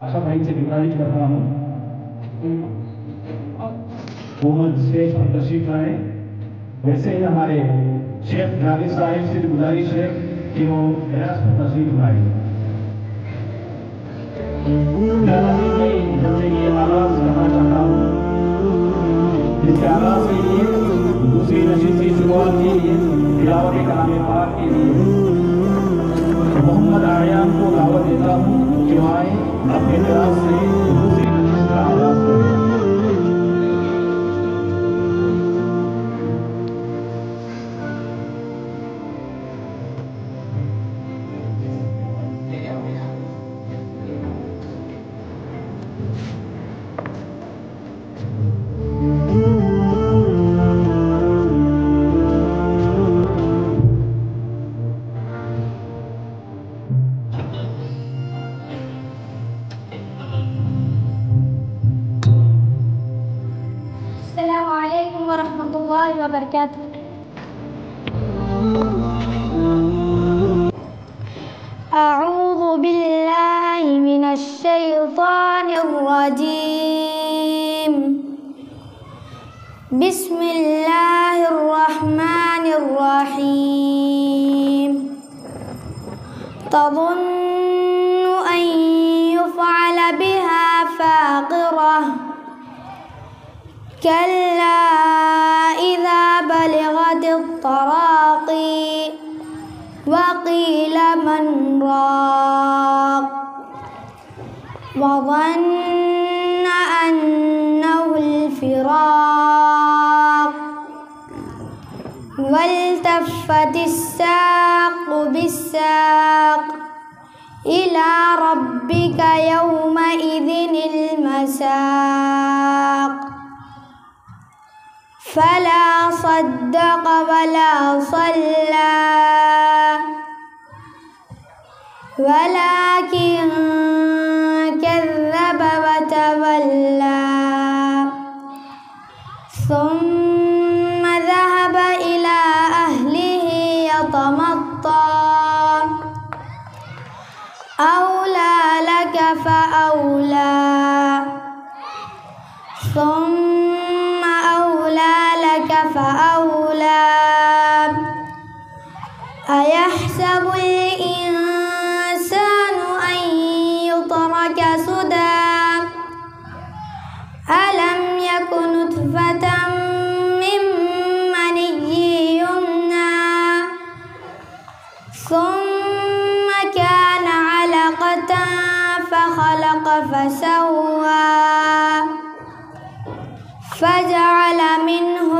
आशा भाई से गुजारिश कर रहा हूँ मोहम्मद स्टेज पर तशरीफ लाए। वैसे ही हमारे शेख जावेद साहिब से गुजारिश है कि वो गैस पर तशरीफ लाए। मैं ये आगाज करना चाहता हूँ जिसके आगाज के लिए दूसरी नशीद की शुरुआत के लिए तिलावत कलाम पाक के लिए मोहम्मद आयाम को दावत देता हूँ कि आए अपने तरफ से दूसरी नशीद का आगाज करें। अस्सलामुअलैकुम वरहमतुल्लाहि वबरकातुह। अऊज़ु बिल्लाहि मिनश शैतानिर रजीम। बिस्मिल्लाहिर रहमानिर रहीम। तज़ुन्नु अन युफ़अल बिहा फ़ाक़िरह कल्ला इज़ा बलगतित तराक़ी वक़ील मन राक़ वज़न्न अन्नहुल फ़िराक़ वल्तफ़्फ़तिस साक़ु बिस्साक़ इला रब्बिका यौमइज़िनिल मसाक़ फला सद्दक़ वला सल्ला वलाकिन कज़्ज़ब वतवल्ला सुम्म ज़हब इला अहलिही यतमत्ता औला लक फ़अौला सुम्म औला लक फ़अौला अयहसबुल इंसानु अन युत्रक सुदा अलम यकुन नुत्फ़तम मिन मनिय्यिन युम्ना सुम्म कान अलक़तन फ़ख़लक़ फ़सव्वा फजअल मिन्हु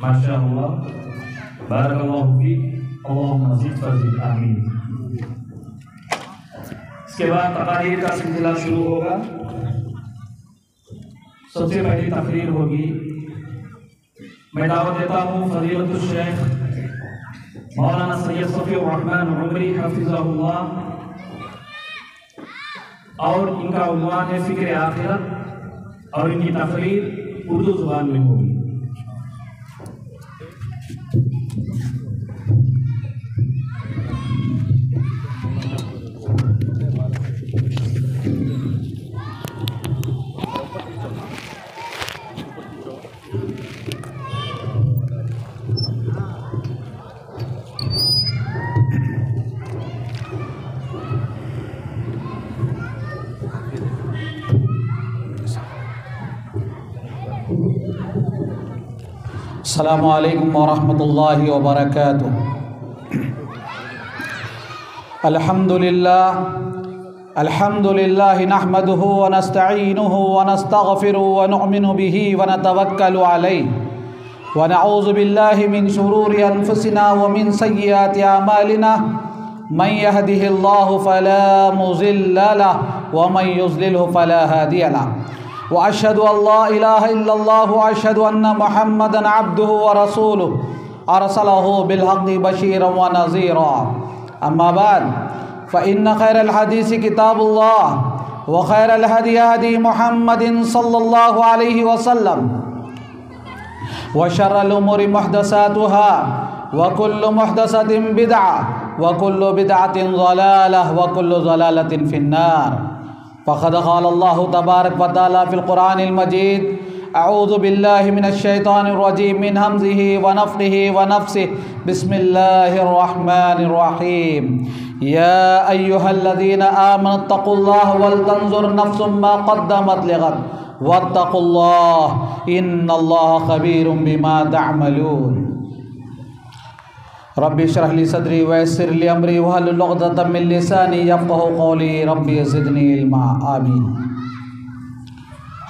माशाअल्लाह बारकल्लाहु फीक अल्लाहुम्मा ज़िद फज़िद आमीन। इसके बाद तक़रीर का सिलसिला शुरू होगा। सबसे पहली तकरीर होगी। मैं दावत देता हूँ फ़ज़ीलतुल शेख मौलाना सैयद सफ़ीउर रहमान उमरी हफ़िज़हुल्लाह और इनका उन्वान है फ़िक्र आखिरत और इनकी तकरीर उर्दू ज़ुबान में होगी। अस्सलामु अलैकुम वरहमतुल्लाहि वबरकातुह। अल्हम्दुलिल्लाह नहमदुहु व नस्तईनुहु व नस्तगफिरुहु व नुअमिनु बिही व नतवक्कलु अलैहि व नऊज़ु बिल्लाहि मिन शुरूरि अनफुसिना व मिन सय्यिआति अमालिना मन यहदिहिल्लाहु फला मुज़िल्ल लहु व मन युज़लिलहु फला हादिय लहु व अशहदु अल्ला इलाहा इल्लल्लाह व अशहदु अन्ना मुहम्मदन अब्दुहु व रसूलुहु अरसलहु बिलहक़्क़ि बशीरन व नज़ीरा। अम्मा बाद फ़इन्न खैरल हदीस किताबुल्लाह व खैरल हदी हदी मुहम्मदिन सल्लल्लाहु अलैहि वसल्लम व शर्रल उमूरि मुहदसातुहा व कुल्लु मुहदसतिन बिदअह व कुल्लु बिदअतिन ज़लालह व कुल्लु ज़लालतिन फिन्नार। फ़क़द क़ाल अल्लाहु तबारक व तआला फ़िल क़ुरआनिल मजीद अऊज़ु बिल्लाहि मिनश शैतानिर रजीम मिन हमज़िहि व नफ़्ख़िहि व नफ़्सिहि बिस्मिल्लाहिर रहमानिर रहीम। या अय्युहल्लज़ीना आमनुत्तक़ुल्लाह वल तंज़ुर नफ़्सुम मा क़द्दमत लिग़द वत्तक़ुल्लाह इन्नल्लाहा ख़बीरुम बिमा तअमलून। रब्बि इश्रह ली सदरी व यस्सिर ली अमरी वहलुल उक़दतम मिन लिसानी यफ़क़हू क़ौली रब्बि ज़िदनी इल्मा। आमीन।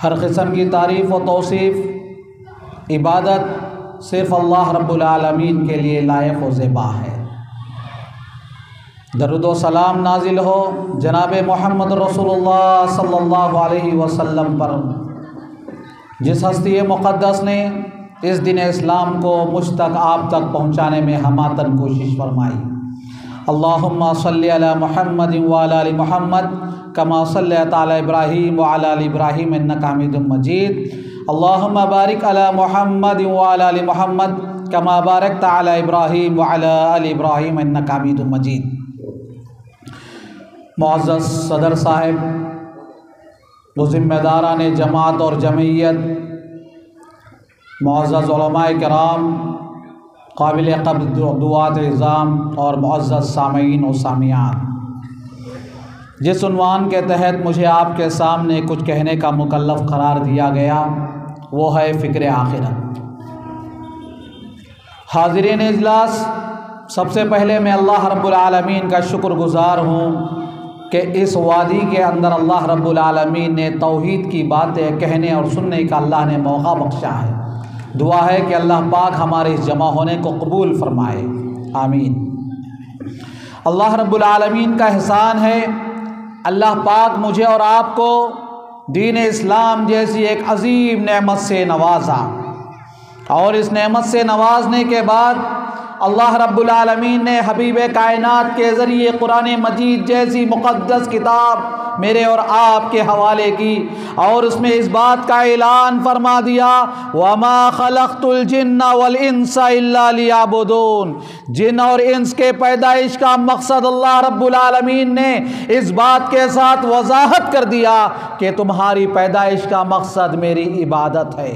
हर किस्म की तारीफ़ व तौसीफ़ इबादत सिर्फ़ अल्लाह रब्बुल आलमीन के लिए लायक व ज़िबा है। दरूद व सलाम नाजिल हो जनाब मोहम्मद रसूलुल्लाह सल्लल्लाहु अलैहि वसल्लम पर, जिस हस्ती मुक़द्दस ने इस दिन इस्लाम को मुझ तक आप तक पहुँचाने में हमातन कोशिश फरमाई। अल्लाहुम्मा सल्लि अला मुहम्मदिन व अला आलि मुहम्मद कमा सल्लैता अला इब्राहीम व अला आलि इब्राहीम इन्नका हमीदुम मजीद। अल्लाहुम्मा बारिक अला मुहम्मदिन व अला आलि मुहम्मद कमा बारकता अला इब्राहीम व अला आलि इब्राहीम इन्नका हमीदुम मजीद। मुअज़्ज़ज़ सदर साहिब, वो ज़िम्मेदारान जमात और जमीयत, मुअज़्ज़ज़ उलमाए किराम, काबिल क़द्र दुआत इज़ाम और मुअज़्ज़ज़ सामीन और सामियात, जिस उन्वान के तहत मुझे आपके सामने कुछ कहने का मुकल्लफ़ करार दिया गया वो है फ़िक्र आखिरत। हाज़िरीन इजलास, सबसे पहले मैं अल्लाह रब्बुल आलमीन का शुक्रगुज़ार हूँ कि इस वादी के अंदर अल्लाह रब्बुल आलमीन ने तौहीद की बातें कहने और सुनने का अल्लाह ने मौका बख्शा है। दुआ है कि अल्लाह पाक हमारे इस जमा होने को कबूल फरमाए, आमीन। अल्लाह रब्बुल आलमीन का एहसान है, अल्लाह पाक मुझे और आपको दीन इस्लाम जैसी एक अजीम नेमत से नवाजा, और इस नेमत से नवाजने के बाद अल्लाह रब्बुल आलमीन ने हबीब कायनात के ज़रिए कुरान मजीद जैसी मुक़द्दस किताब मेरे और आपके हवाले की, और उसमें इस बात का ऐलान फरमा दिया वमा खलक़तुल जिन्ना वल इंसा इल्ला लियअबुदून। जिन और इंस के पैदाइश का मकसद अल्लाह रब्बुल आलमीन ने इस बात के साथ वज़ाहत कर दिया कि तुम्हारी पैदाइश का मकसद मेरी इबादत है।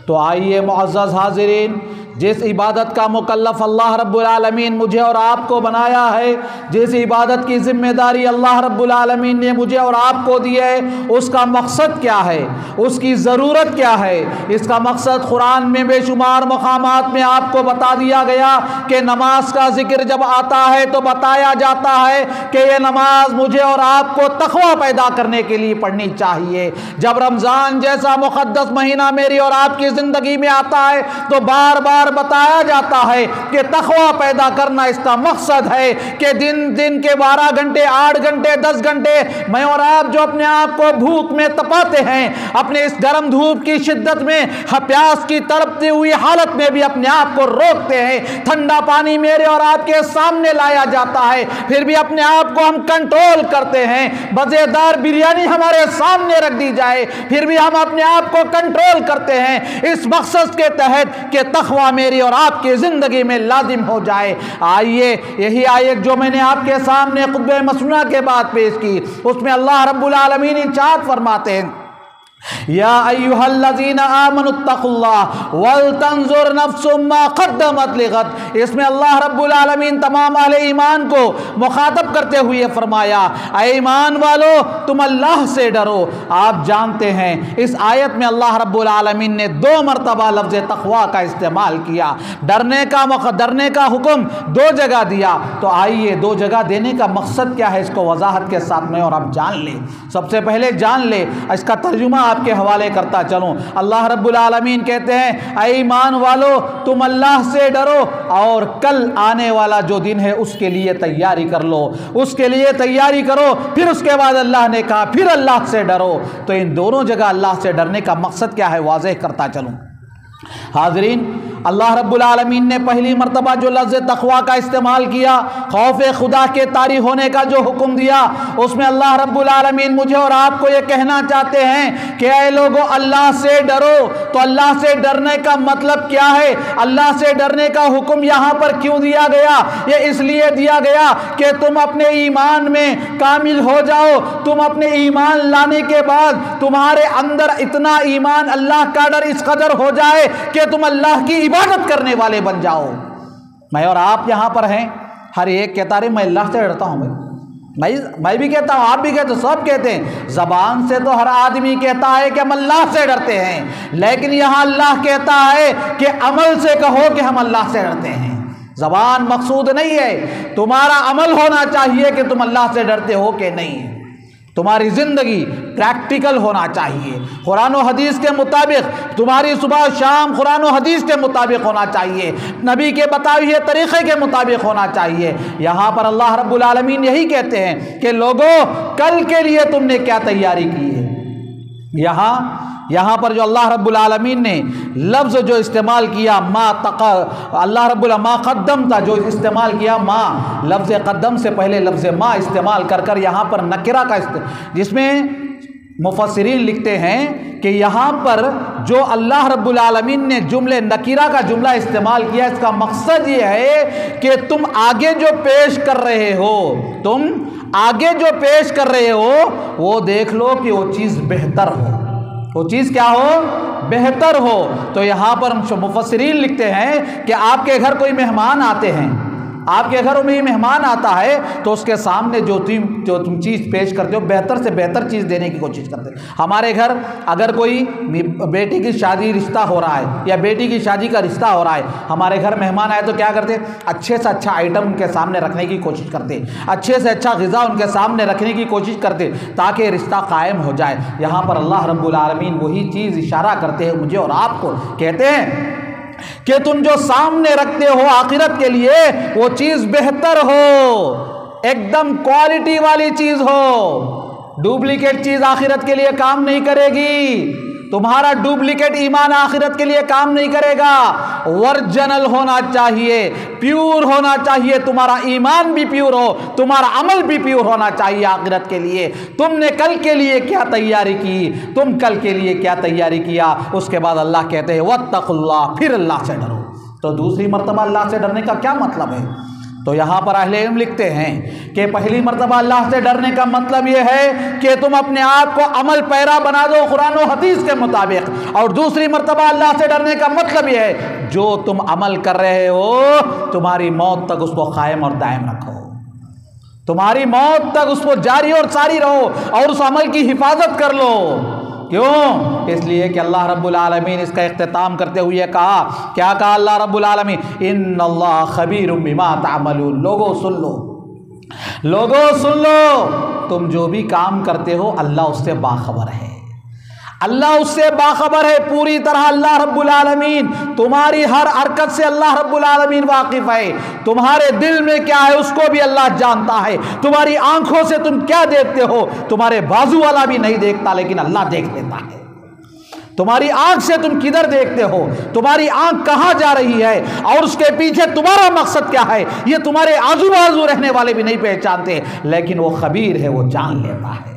तो आइए मुअज़्ज़ज़ हाज़िरीन, जिस इबादत का मुकल्लफ़ अल्लाह रब्बुल आलमीन मुझे और आपको बनाया है, जिस इबादत की ज़िम्मेदारी अल्लाह रब्बुल आलमीन ने मुझे और आपको दी है, उसका मकसद क्या है, उसकी ज़रूरत क्या है। इसका मकसद कुरान में बेशुमार मकामात में आपको बता दिया गया कि नमाज का ज़िक्र जब आता है तो बताया जाता है कि ये नमाज मुझे और आपको तक़वा पैदा करने के लिए पढ़नी चाहिए। जब रमज़ान जैसा मुक़द्दस महीना मेरी और आपकी ज़िंदगी में आता है तो बार बार बताया जाता है कि तक़वा पैदा करना इसका मकसद है कि दिन के 12 घंटे, 8 घंटे, 10 घंटे मैं और आप जो अपने आप को भूख में तपाते हैं, अपने इस गर्म धूप की शिद्दत में प्यास की तड़पती हुई हालत में भी अपने आप को रोकते हैं। ठंडा पानी मेरे और आपके सामने लाया जाता है, फिर भी अपने आप को हम कंट्रोल करते हैं। मज़ेदार बिरयानी हमारे सामने रख दी जाए, फिर भी हम अपने आप को कंट्रोल करते हैं इस मकसद के तहत कि तक़वा मेरी और आपकी ज़िंदगी में लाजिम हो जाए। आइए, यही आयत जो मैंने आपके सामने खुतबे मसनूना के बाद पेश की, उसमें अल्लाह रब्बुल आलमीन इरशाद फरमाते हैं या अय्युहल्लज़ीना आमनुत्तक़ुल्लाह वल तंज़ुर नफ़्सुम मा क़द्दमत लिग़द। इसमें अल्लाह रब्बुल आलमीन तमाम अहले ईमान को मुखातब करते हुए फरमाया, ऐ ईमान वालो तुम अल्लाह से डरो। आप जानते हैं इस आयत में अल्लाह रब्बुल आलमीन ने 2 मरतबा लफ्ज़ तक़वा का इस्तेमाल किया। डरने का हुक्म 2 जगह दिया। तो आइए 2 जगह देने का मकसद क्या है, इसको वजाहत के साथ में और आप जान लें। सबसे पहले जान ले, इसका तर्जुमा आपके हवाले करता चलूं। अल्लाह रब्बुल आलमीन कहते हैं, ऐ ईमान वालो तुम अल्लाह से डरो और कल आने वाला जो दिन है उसके लिए तैयारी कर लो, उसके लिए तैयारी करो। फिर उसके बाद अल्लाह ने कहा फिर अल्लाह से डरो। तो इन दोनों जगह अल्लाह से डरने का मकसद क्या है वाज़ेह करता चलूं। हाज़रीन, अल्लाह रब्बुल आलमीन ने पहली मर्तबा जो लफ्ज़ तक़वा का इस्तेमाल किया, खौफ खुदा के तारी होने का जो हुक्म दिया, उसमें अल्लाह रब्बुल आलमीन मुझे और आपको ये कहना चाहते हैं कि ऐ लोगों, अल्लाह से डरो। तो अल्लाह से डरने का मतलब क्या है? अल्लाह से डरने का हुक्म यहाँ पर क्यों दिया गया? ये इसलिए दिया गया कि तुम अपने ईमान में कामिल हो जाओ। तुम अपने ईमान लाने के बाद तुम्हारे अंदर इतना ईमान, अल्लाह का डर इस कदर हो जाए कि तुम अल्लाह की इबादत करने वाले बन जाओ। मैं और आप यहाँ पर हैं, हर एक कहता रहे मैं अल्लाह से डरता हूँ। मैं भी कहता हूँ, आप भी कहते हो, सब कहते हैं। ज़बान से तो हर आदमी कहता है कि हम अल्लाह से डरते हैं, लेकिन यहाँ अल्लाह कहता है कि अमल से कहो कि हम अल्लाह से डरते हैं। ज़बान मकसूद नहीं है, तुम्हारा अमल होना चाहिए कि तुम अल्लाह से डरते हो कि नहीं। तुम्हारी ज़िंदगी प्रैक्टिकल होना चाहिए, कुरान और हदीस के मुताबिक। तुम्हारी सुबह शाम कुरान और हदीस के मुताबिक होना चाहिए, नबी के बताए हुए तरीक़े के मुताबिक होना चाहिए। यहाँ पर अल्लाह रब्बुल आलमीन यही कहते हैं कि लोगों, कल के लिए तुमने क्या तैयारी की है। यहाँ पर जो अल्लाह रब्बुल आलमीन ने लफ्ज़ जो इस्तेमाल किया, अल्लाह रब्बुल मा क़द्दम था जो इस्तेमाल किया, मा लफ्ज़ क़द्दम से पहले लफ्ज़ मा इस्तेमाल कर यहाँ पर नकिरा का जिसमें मुफस्सिरीन लिखते हैं कि यहाँ पर जो अल्लाह रब्बुल आलमीन ने जुमले नकीरा का जुमला इस्तेमाल किया, इसका मकसद ये है कि तुम आगे जो पेश कर रहे हो, वो देख लो कि वो चीज़ बेहतर हो, वो चीज़ क्या हो, बेहतर हो। तो यहाँ पर मुफस्सिरीन लिखते हैं कि आपके घर कोई मेहमान आते हैं, आपके घर में मेहमान आता है तो उसके सामने जो तुम चीज़ पेश करते हो, बेहतर से बेहतर चीज़ देने की कोशिश करते हैं। हमारे घर अगर कोई बेटी की शादी रिश्ता हो रहा है या बेटी की शादी का रिश्ता हो रहा है, हमारे घर मेहमान आए तो क्या करते हैं? अच्छे से अच्छा आइटम उनके सामने रखने की कोशिश करते हैं, अच्छे से अच्छा ग़िज़ा उनके सामने रखने की कोशिश करते हैं ताकि रिश्ता कायम हो जाए। यहाँ पर अल्लाह रब्बुल आलमीन वही चीज़ इशारा करते हैं मुझे और आपको, कहते हैं कि तुम जो सामने रखते हो आखिरत के लिए, वो चीज़ बेहतर हो, एकदम क्वालिटी वाली चीज़ हो। डुप्लीकेट चीज़ आखिरत के लिए काम नहीं करेगी। तुम्हारा डुप्लीकेट ईमान आखिरत के लिए काम नहीं करेगा। ओरिजिनल होना चाहिए, प्योर होना चाहिए। तुम्हारा ईमान भी प्योर हो, तुम्हारा अमल भी प्योर होना चाहिए आखिरत के लिए। तुमने कल के लिए क्या तैयारी की, तुम कल के लिए क्या तैयारी किया। उसके बाद अल्लाह कहते हैं वत्तकुल्लाह, फिर अल्लाह से डरो। तो दूसरी मर्तबा अल्लाह से डरने का क्या मतलब है? तो यहाँ पर अहले इल्म लिखते हैं कि पहली मर्तबा अल्लाह से डरने का मतलब ये है कि तुम अपने आप को अमल पैरा बना दो कुरान और हदीस के मुताबिक, और दूसरी मर्तबा अल्लाह से डरने का मतलब ये है जो तुम अमल कर रहे हो तुम्हारी मौत तक उसको कायम और दायम रखो, तुम्हारी मौत तक उसको जारी और सारी रहो और उस अमल की हिफाजत कर लो। क्यों? इसलिए कि अल्लाह रब्बुल आलमीन इसका इख्तिताम करते हुए कहा, क्या कहा अल्लाह रब्बुल आलमीन? इन्नल्लाह खबीरुम बिमा तामलून। लोगों सुन लो, लोगों सुन लो, तुम जो भी काम करते हो अल्लाह उससे बाखबर है, अल्लाह उससे बाखबर है पूरी तरह। अल्लाह रब्बुल आलमीन तुम्हारी हर हरकत से अल्लाह रब्बुल आलमीन वाकिफ़ है। तुम्हारे दिल में क्या है उसको भी अल्लाह जानता है। तुम्हारी आंखों से तुम क्या देखते हो तुम्हारे बाजू वाला भी नहीं देखता, लेकिन अल्लाह देख लेता है। तुम्हारी आंख से तुम किधर देखते हो, तुम्हारी आंख कहाँ जा रही है और उसके पीछे तुम्हारा मकसद क्या है, ये तुम्हारे आजू बाजू रहने वाले भी नहीं पहचानते, लेकिन वो खबीर है, वो जान लेता है,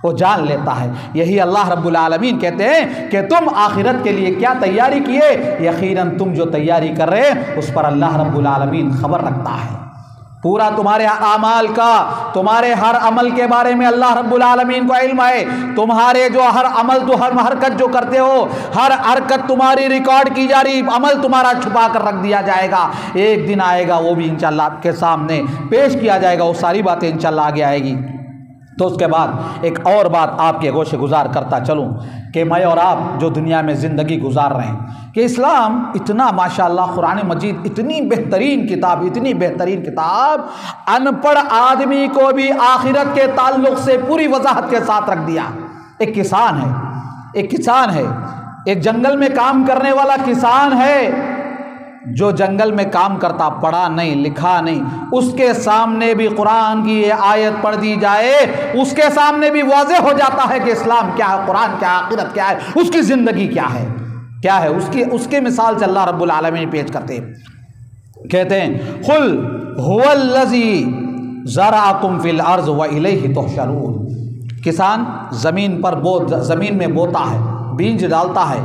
वो जान लेता है। यही अल्लाह रब्बुल आलमीन कहते हैं कि तुम आखिरत के लिए क्या तैयारी किए, यकीनन तुम जो तैयारी कर रहे हैं उस पर अल्लाह रब्बुल आलमीन खबर रखता है। पूरा तुम्हारे अमाल का, तुम्हारे हर अमल के बारे में अल्लाह रब्बुल आलमीन को इल्म है। तुम्हारे जो हर अमल, तो हर हरकत जो करते हो, हर हरकत तुम्हारी रिकॉर्ड की जा रही, अमल तुम्हारा छुपा कर रख दिया जाएगा। एक दिन आएगा वो भी इंशाल्लाह आपके सामने पेश किया जाएगा, वो सारी बातें इंशाल्लाह आगे आएगी। तो उसके बाद एक और बात आपके गोशे गुजार करता चलूँ कि मैं और आप जो दुनिया में ज़िंदगी गुजार रहे हैं कि इस्लाम इतना माशाअल्लाह, कुरान मजीद इतनी बेहतरीन किताब, इतनी बेहतरीन किताब, अनपढ़ आदमी को भी आखिरत के ताल्लुक़ से पूरी वजाहत के साथ रख दिया। एक किसान है, एक जंगल में काम करने वाला किसान है, जो जंगल में काम करता, पढ़ा नहीं लिखा नहीं, उसके सामने भी कुरान की ये आयत पढ़ दी जाए, उसके सामने भी वाज़ेह हो जाता है कि इस्लाम क्या है, कुरान क्या है, आखिरत क्या है, उसकी ज़िंदगी क्या है। क्या है उसके मिसाल से अल्लाह रब्बुल आलमीन पेश करते हैं, कहते हैं कुल हुवल्लज़ी ज़रअकुम फिल अर्ज़ व इलैहि तुहशरून। किसान ज़मीन में बोता है, बीज डालता है,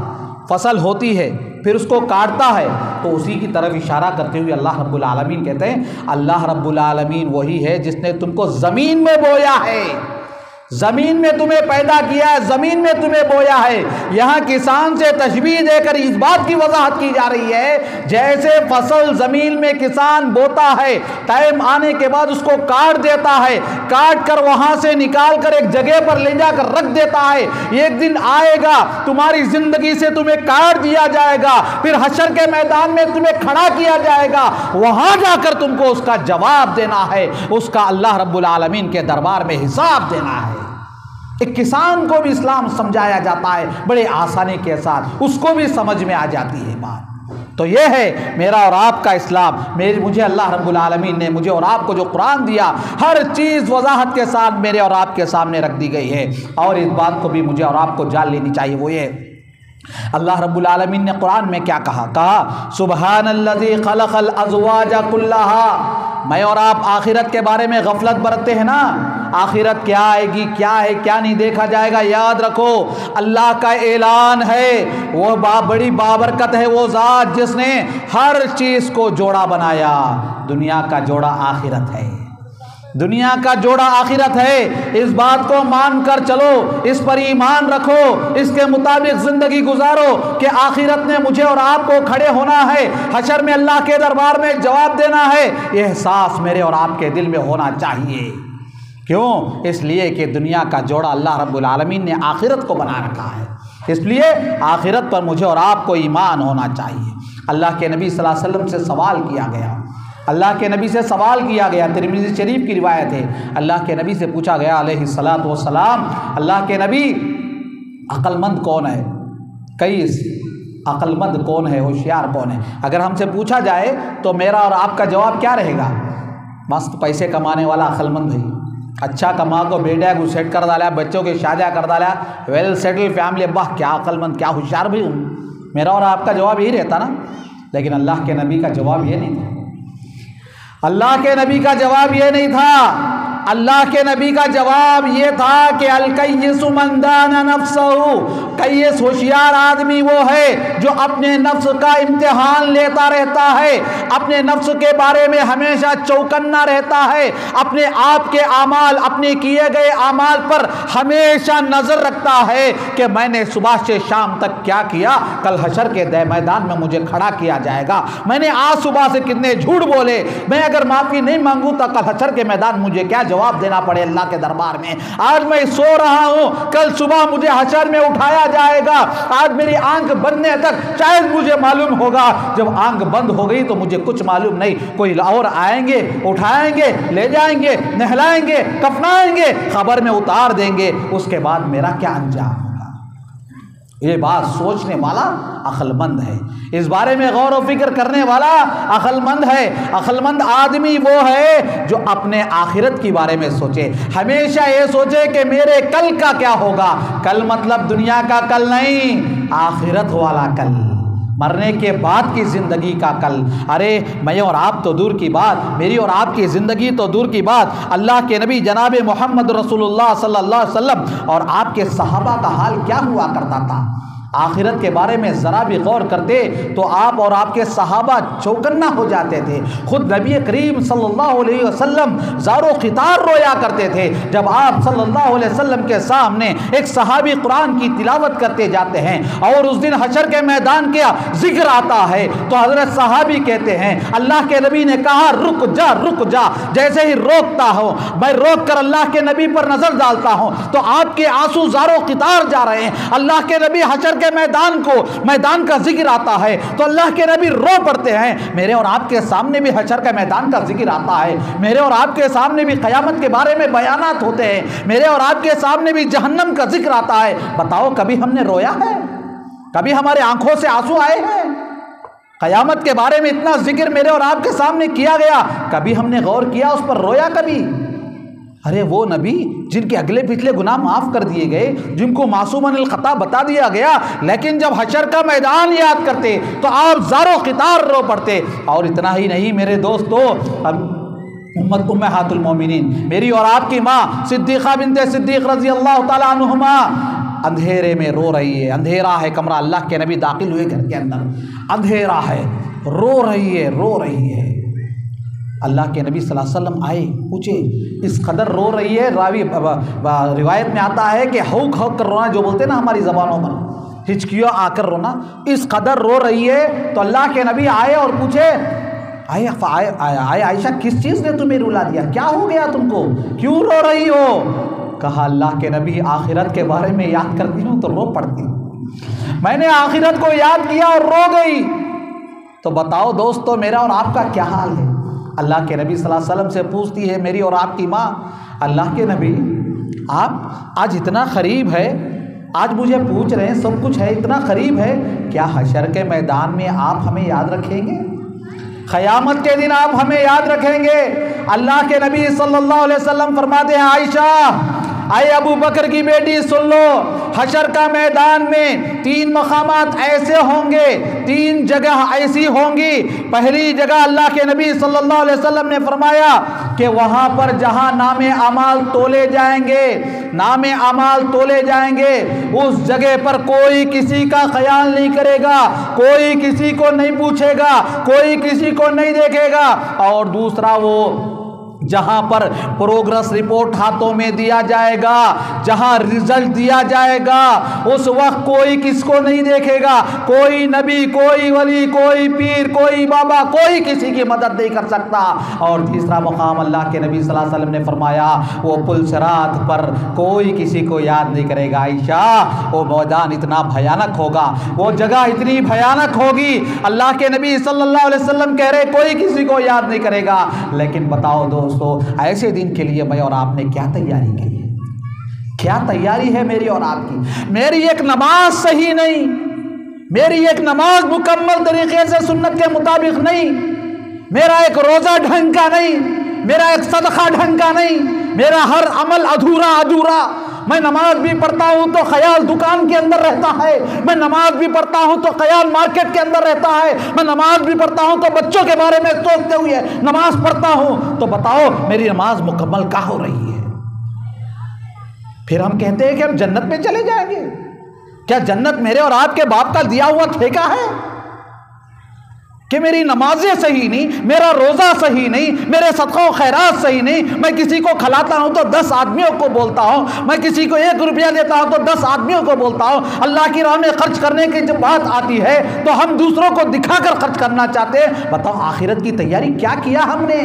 फसल होती है, फिर उसको काटता है, तो उसी की तरफ इशारा करते हुए अल्लाह रब्बुल आलमीन कहते हैं अल्लाह रब्बुल आलमीन वही है जिसने तुमको ज़मीन में बोया है, ज़मीन में तुम्हें पैदा किया है, ज़मीन में तुम्हें बोया है। यहाँ किसान से तशबीह देकर इस बात की वजाहत की जा रही है जैसे फसल ज़मीन में किसान बोता है, टाइम आने के बाद उसको काट देता है, काट कर वहाँ से निकाल कर एक जगह पर ले जाकर रख देता है। एक दिन आएगा तुम्हारी ज़िंदगी से तुम्हें काट दिया जाएगा, फिर हशर के मैदान में तुम्हें खड़ा किया जाएगा, वहाँ जाकर तुमको उसका जवाब देना है, उसका अल्लाह रब्बुल आलमीन के दरबार में हिसाब देना है। एक किसान को भी इस्लाम समझाया जाता है बड़े आसानी के साथ, उसको भी समझ में आ जाती है बात। तो ये है मेरा और आपका इस्लाम। मुझे अल्लाह रब्बुल आलमीन ने मुझे और आपको जो कुरान दिया, हर चीज़ वजाहत के साथ मेरे और आपके सामने रख दी गई है। और इस बात को भी मुझे और आपको जान लेनी चाहिए, वो ये अल्लाह रब्बुल आलमीन ने कुरान में क्या कहा सुबहानल्लज़ी खलक़ल अज़वाजा कुल्लहा। मैं और आप आखिरत के बारे में गफलत बरतते हैं ना, आखिरत क्या आएगी, क्या है, क्या नहीं देखा जाएगा। याद रखो अल्लाह का ऐलान है, वो बड़ी बाबरकत है वो ज़ात जिसने हर चीज़ को जोड़ा बनाया। दुनिया का जोड़ा आखिरत है, दुनिया का जोड़ा आखिरत है। इस बात को मान कर चलो, इस पर ईमान रखो, इसके मुताबिक ज़िंदगी गुजारो कि आखिरत ने मुझे और आपको खड़े होना है, हशर में अल्लाह के दरबार में जवाब देना है। यह एहसास मेरे और आपके दिल में होना चाहिए। क्यों? इसलिए कि दुनिया का जोड़ा अल्लाह रब्बुल आलमीन ने आखिरत को बना रखा है, इसलिए आखिरत पर मुझे और आपको ईमान होना चाहिए। अल्लाह के नबी सल्लल्लाहु अलैहि वसल्लम से सवाल किया गया, अल्लाह के नबी से सवाल किया गया, तिरमिज़ी शरीफ की रिवायत है। अल्लाह के नबी से पूछा गया अलैहिस्सलातु वस्सलाम, अल्लाह के नबी अक्लमंद कौन है, कईस अक्लमंद कौन है, होशियार कौन है? अगर हमसे पूछा जाए तो मेरा और आपका जवाब क्या रहेगा? मस्त पैसे कमाने वाला अक्लमंद भाई, अच्छा कमा को बेटा को सेट कर डाला, बच्चों की शादियाँ कर डाला, वेल सेटल फैमिली, वाह क्या अक्लमंद, क्या होशियार भाई हूँ। मेरा और आपका जवाब यही रहता ना। लेकिन अल्लाह के नबी का जवाब ये नहीं था। अल्लाह के नबी का जवाब ये नहीं था। अल्लाह के नबी का जवाब ये था कि अल-कय्यिसु मन दाना नफ्सहु, कय्यिस होशियार आदमी वो है जो अपने नफ्स का इम्तिहान लेता रहता है, अपने नफ्स के बारे में हमेशा चौकन्ना रहता है, अपने आप के आमाल, अपने किए गए आमाल पर हमेशा नज़र रखता है कि मैंने सुबह से शाम तक क्या किया, कल हशर के मैदान में मुझे खड़ा किया जाएगा। मैंने आज सुबह से कितने झूठ बोले, मैं अगर माफ़ी नहीं मांगूँ तो कल हशर के मैदान मुझे क्या जवाब देना पड़े अल्लाह के दरबार में। आज मैं सो रहा हूँ, कल सुबह मुझे हशर में उठाया जाएगा। आज मेरी आंख बंदने तक शायद मुझे मालूम होगा, जब आंख बंद हो गई तो मुझे कुछ मालूम नहीं, कोई और आएंगे, उठाएंगे, ले जाएंगे, नहलाएंगे, कफनाएंगे, खबर में उतार देंगे, उसके बाद मेरा क्या अंजाम होगा। ये बात सोचने वाला अक्लमंद है, इस बारे में गौर व फिक्र करने वाला अक्लमंद है। अक्लमंद आदमी वो है जो अपने आखिरत के बारे में सोचे, हमेशा ये सोचे कि मेरे कल का क्या होगा। कल मतलब दुनिया का कल नहीं, आखिरत वाला कल, मरने के बाद की ज़िंदगी का कल। अरे मैं और आप तो दूर की बात, मेरी और आपकी ज़िंदगी तो दूर की बात, अल्लाह के नबी जनाब मोहम्मद रसूलुल्लाह सल्लल्लाहु अलैहि वसल्लम और आपके सहाबा का हाल क्या हुआ करता था। आखिरत के बारे में ज़रा भी गौर करते तो आप और आपके सहाबा चौकन्ना हो जाते थे। खुद नबी करीम सल्लल्लाहु अलैहि वसल्लम ज़ारो ख़ितार रोया करते थे जब आप सल्लल्लाहु अलैहि वसल्लम के सामने एक सहाबी कुरान की तिलावत करते जाते हैं और उस दिन हशर के मैदान का जिक्र आता है तो हज़रत सहाबी कहते हैं अल्लाह के नबी ने कहा रुक जा रुक जा। जैसे ही रोकता हो, मैं रोक कर अल्लाह के नबी पर नज़र डालता हूँ तो आपके आंसू ज़ारो ख़ितार जा रहे हैं। अल्लाह के नबी हशर के मैदान का जिक्र आता है तो अल्लाह के नबी रो पड़ते हैं। मेरे और आपके सामने भी हशर का मैदान का जिक्र आता है, मेरे और आपके सामने भी क़यामत के बारे में बयानात होते हैं, मेरे और आपके सामने भी जहन्नम का जिक्र आता है। बताओ कभी हमने रोया है? कभी हमारे आंखों से आंसू आए हैं? क़यामत के बारे में इतना जिक्र मेरे और आपके सामने किया गया, कभी हमने गौर किया उस पर, रोया कभी? अरे वो नबी जिनके अगले पिछले गुनाह माफ़ कर दिए गए, जिनको मासूमन खता बता दिया गया, लेकिन जब हशर का मैदान याद करते तो आप ज़ारो क़ितार रो पड़ते। और इतना ही नहीं मेरे दोस्तों, उम्मत उम्महातुल मोमिनीन, मेरी और आपकी माँ सिद्दीक़ा बिन्ते सिद्दीक़ रज़ी अल्लाह ताला अन्हुमा अंधेरे में रो रही है। अंधेरा है कमरा, अल्लाह के नबी दाखिल हुए घर के अंदर, अंधेरा है, रो रही है, रो रही है। अल्लाह के नबी सल्लल्लाहु अलैहि वसल्लम आए, पूछे इस कदर रो रही है। रिवायत में आता है कि हौक हौक कर रोना, जो बोलते हैं ना हमारी ज़बानों पर, हिचकियों आकर रोना, इस कदर रो रही है। तो अल्लाह के नबी आए और पूछे, आए आयशा किस चीज़ ने तुम्हें रुला दिया, क्या हो गया तुमको, क्यों रो रही हो? कहा अल्लाह के नबी आखिरत के बारे में याद करती हूँ तो रो पड़ती हूँ। मैंने आखिरत को याद किया और रो गई। तो बताओ दोस्तों मेरा और आपका क्या हाल है? अल्लाह के नबी सल्लल्लाहु अलैहि वसल्लम से पूछती है मेरी और आपकी माँ, अल्लाह के नबी आप आज इतना करीब है, आज मुझे पूछ रहे हैं, सब कुछ है, इतना करीब है, क्या हशर के मैदान में आप हमें याद रखेंगे? क़यामत के दिन आप हमें याद रखेंगे? अल्लाह के नबी सल्लल्लाहु अलैहि वसल्लम फरमाते हैं, आयशा आए अबू बकर की बेटी सुन लो, हशर का मैदान में 3 मकामात ऐसे होंगे, 3 जगह ऐसी होंगी। पहली जगह अल्लाह के नबी सल्लल्लाहु अलैहि वसल्लम ने फरमाया कि वहाँ पर जहाँ नामे अमाल तोले जाएंगे, नामे अमाल तोले जाएंगे, उस जगह पर कोई किसी का ख्याल नहीं करेगा, कोई किसी को नहीं पूछेगा, कोई किसी को नहीं देखेगा। और दूसरा वो जहाँ पर प्रोग्रेस रिपोर्ट हाथों में दिया जाएगा, जहाँ रिजल्ट दिया जाएगा, उस वक्त कोई किसको नहीं देखेगा, कोई नबी, कोई वली, कोई पीर, कोई बाबा, कोई किसी की मदद नहीं कर सकता। और तीसरा मुकाम अल्लाह के नबी सल्लल्लाहु अलैहि वसल्लम ने फरमाया वो पुल सिरात पर कोई किसी को याद नहीं करेगा। आयशा वो मैदान इतना भयानक होगा, वो जगह इतनी भयानक होगी, अल्लाह के नबी सल्लल्लाहु अलैहि वसल्लम कह रहे कोई किसी को याद नहीं करेगा। लेकिन बताओ दोस्तों ऐसे दिन के लिए मैं और आपने क्या तैयारी की है? क्या तैयारी है मेरी और आपकी? मेरी एक नमाज सही नहीं, मेरी एक नमाज मुकम्मल तरीके से सुन्नत के मुताबिक नहीं, मेरा एक रोजा ढंग का नहीं, मेरा एक सदका ढंग का नहीं, मेरा हर अमल अधूरा अधूरा। मैं नमाज भी पढ़ता हूँ तो ख्याल दुकान के अंदर रहता है, मैं नमाज भी पढ़ता हूँ तो ख्याल मार्केट के अंदर रहता है, मैं नमाज भी पढ़ता हूँ तो बच्चों के बारे में सोचते हुए नमाज पढ़ता हूँ। तो बताओ मेरी नमाज मुकम्मल क्या हो रही है? फिर हम कहते हैं कि हम जन्नत में चले जाएंगे। क्या जन्नत मेरे और आपके बाप का दिया हुआ ठेका है कि मेरी नमाजें सही नहीं, मेरा रोज़ा सही नहीं, मेरे सदक़ा खैरात सही नहीं, मैं किसी को खिलाता हूँ तो 10 आदमियों को बोलता हूँ, मैं किसी को 1 रुपया देता हूँ तो 10 आदमियों को बोलता हूँ। अल्लाह की राह में खर्च करने की जब बात आती है तो हम दूसरों को दिखाकर खर्च करना चाहते हैं। बताओ आखिरत की तैयारी क्या किया हमने?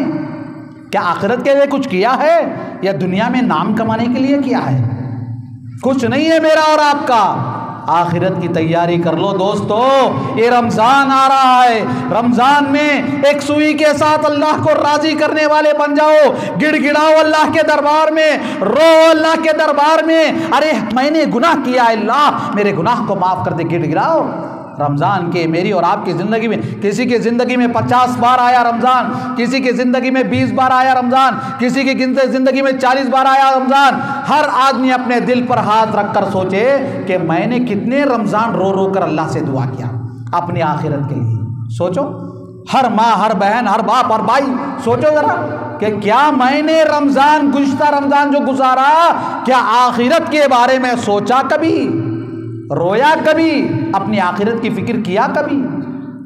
क्या आखिरत के लिए कुछ किया है या दुनिया में नाम कमाने के लिए किया है? कुछ नहीं है मेरा और आपका। आखिरत की तैयारी कर लो दोस्तों, ये रमज़ान आ रहा है, रमज़ान में एक सुई के साथ अल्लाह को राज़ी करने वाले बन जाओ, गिड़गिड़ाओ अल्लाह के दरबार में, रो अल्लाह के दरबार में, अरे मैंने गुनाह किया, अल्लाह मेरे गुनाह को माफ़ कर दे, गिड़गिड़ाओ। रमज़ान के मेरी और आपकी ज़िंदगी में, किसी की ज़िंदगी में 50 बार आया रमज़ान, किसी की ज़िंदगी में 20 बार आया रमज़ान, किसी की ज़िंदगी में 40 बार आया रमज़ान। हर आदमी अपने दिल पर हाथ रखकर सोचे कि मैंने कितने रमज़ान रो रो कर अल्लाह से दुआ किया अपनी आखिरत के लिए। सोचो, हर माँ, हर बहन, हर बाप, हर भाई, सोचो ज़रा कि क्या मैंने रमज़ान, गुज़श्ता रमज़ान जो गुजारा, क्या आखिरत के बारे में सोचा कभी? रोया कभी? अपनी आखिरत की फिक्र किया कभी?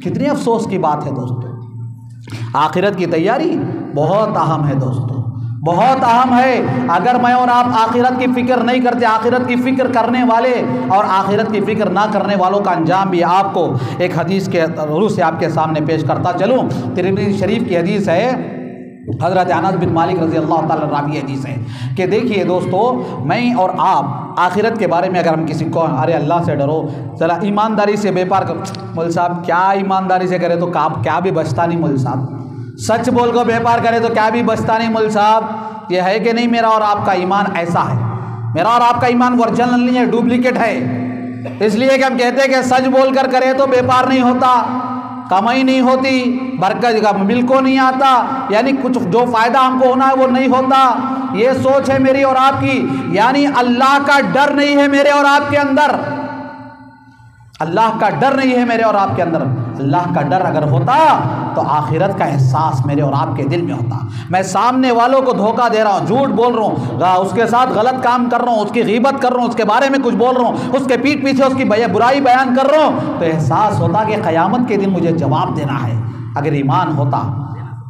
कितनी अफसोस की बात है दोस्तों। आखिरत की तैयारी बहुत अहम है दोस्तों, बहुत अहम है। अगर मैं और आप आखिरत की फिक्र नहीं करते, आखिरत की फिक्र करने वाले और आखिरत की फिक्र ना करने वालों का अंजाम भी आपको एक हदीस के रूह से आपके सामने पेश करता चलूँ। तिरमिज़ी शरीफ की हदीस है, हज़रत अनस बिन मालिक रज़ी अल्लाह ताला रावी हदीस है कि देखिए दोस्तों, मैं और आप आखिरत के बारे में अगर हम किसी को, अरे अल्लाह से डरो, चला ईमानदारी से व्यापार कर, मौलवी साहब क्या ईमानदारी से करे तो क्या भी बचता नहीं मौलवी साहब, सच बोल कर व्यापार करे तो क्या भी बचता नहीं मौलवी साहब। ये है कि नहीं मेरा और आपका ईमान ऐसा है? मेरा और आपका ईमान ओरिजिनल नहीं है, डुप्लीकेट है। इसलिए कि हम कहते हैं कि सच बोल कर करे तो व्यापार नहीं होता, कमाई नहीं होती, बरकत का मिल को नहीं आता, यानी कुछ जो फ़ायदा हमको होना है वो नहीं होता। ये सोच है मेरी और आपकी, यानी अल्लाह का डर नहीं है मेरे और आपके अंदर। अल्लाह का डर नहीं है मेरे और आपके अंदर। अल्लाह का डर अगर होता तो आखिरत का एहसास मेरे और आपके दिल में होता। मैं सामने वालों को धोखा दे रहा हूँ, झूठ बोल रहा हूँ, उसके साथ गलत काम कर रहा हूँ, उसकी गीबत कर रहा हूँ, उसके बारे में कुछ बोल रहा हूँ, उसके पीठ पीछे उसकी बुराई बयान कर रहा हूँ, तो एहसास होता कि क़यामत के दिन मुझे जवाब देना है। अगर ईमान होता,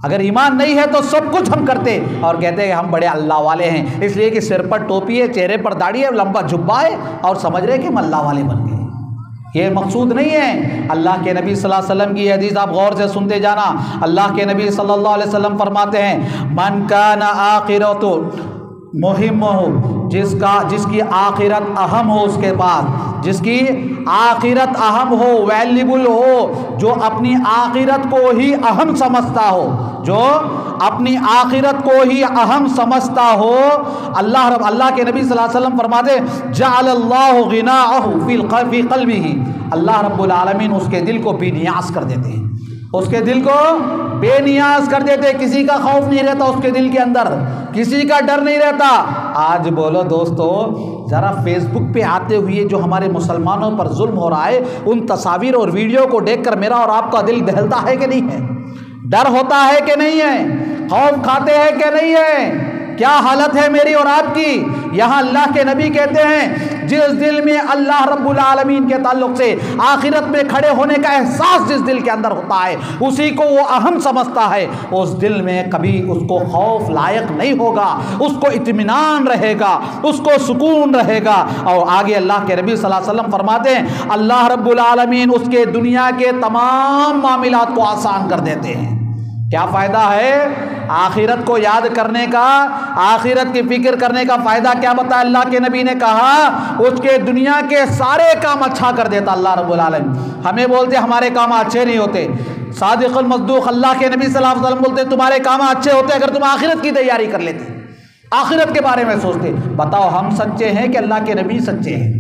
अगर ईमान नहीं है तो सब कुछ हम करते और कहते हैं हम बड़े अल्लाह वाले हैं, इसलिए कि सिर पर टोपी है, चेहरे पर दाढ़ी है, लंबा जुब्बा है और समझ रहे कि हम अल्लाह वाले बन गए। ये मकसूद नहीं है। अल्लाह के नबी सल्लल्लाहु अलैहि वसल्लम की हदीस आप गौर से सुनते जाना। अल्लाह के नबी सल्लल्लाहु अलैहि वसल्लम फरमाते हैं, मन काना आखिरतु मुहिम हो, जिसकी आखिरत अहम हो, उसके पास जिसकी आखिरत अहम हो, वैल्यूबल हो, जो अपनी आखिरत को ही अहम समझता हो, जो अपनी आखिरत को ही अहम समझता हो। अल्लाह के नबी सल्लल्लाहु अलैहि वसल्लम फरमाते, जअलल्लाहु गिनाअहु फी क़ल्बिही, अल्लाह रब्बुल आलमीन उसके दिल को बेनियाज कर देते हैं, उसके दिल को बेनियाज कर देते। किसी का खौफ नहीं रहता उसके दिल के अंदर, किसी का डर नहीं रहता। आज बोलो दोस्तों, ज़रा फेसबुक पे आते हुए जो हमारे मुसलमानों पर जुल्म हो रहा है, उन तस्वीर और वीडियो को देखकर मेरा और आपका दिल दहलता है कि नहीं है? डर होता है कि नहीं है? खौफ खाते हैं कि नहीं है? क्या हालत है मेरी और आपकी? यहाँ अल्लाह के नबी कहते हैं, जिस दिल में अल्लाह रब्बुल आलमीन के ताल्लुक से आखिरत में खड़े होने का एहसास जिस दिल के अंदर होता है, उसी को वो अहम समझता है। उस दिल में कभी उसको खौफ लायक नहीं होगा, उसको इत्मीनान रहेगा, उसको सुकून रहेगा। और आगे अल्लाह के नबी सल्लल्लाहु अलैहि वसल्लम फरमाते हैं, अल्लाह रब्बुल आलमीन उसके दुनिया के तमाम मामलात को आसान कर देते हैं। क्या फ़ायदा है आखिरत को याद करने का, आखिरत की फिक्र करने का फ़ायदा क्या बताया अल्लाह के नबी ने? कहा उसके दुनिया के सारे काम अच्छा कर देता अल्लाह रब्बुल आलमीन। हमें बोलते हमारे काम अच्छे नहीं होते, सादिक़ुल मस्दूक़ अल्लाह के नबी सल्लल्लाहु अलैहि वसल्लम बोलते तुम्हारे काम अच्छे होते अगर तुम आखिरत की तैयारी कर लेते, आखिरत के बारे में सोचते। बताओ हम सच्चे हैं कि अल्लाह के नबी सच्चे हैं?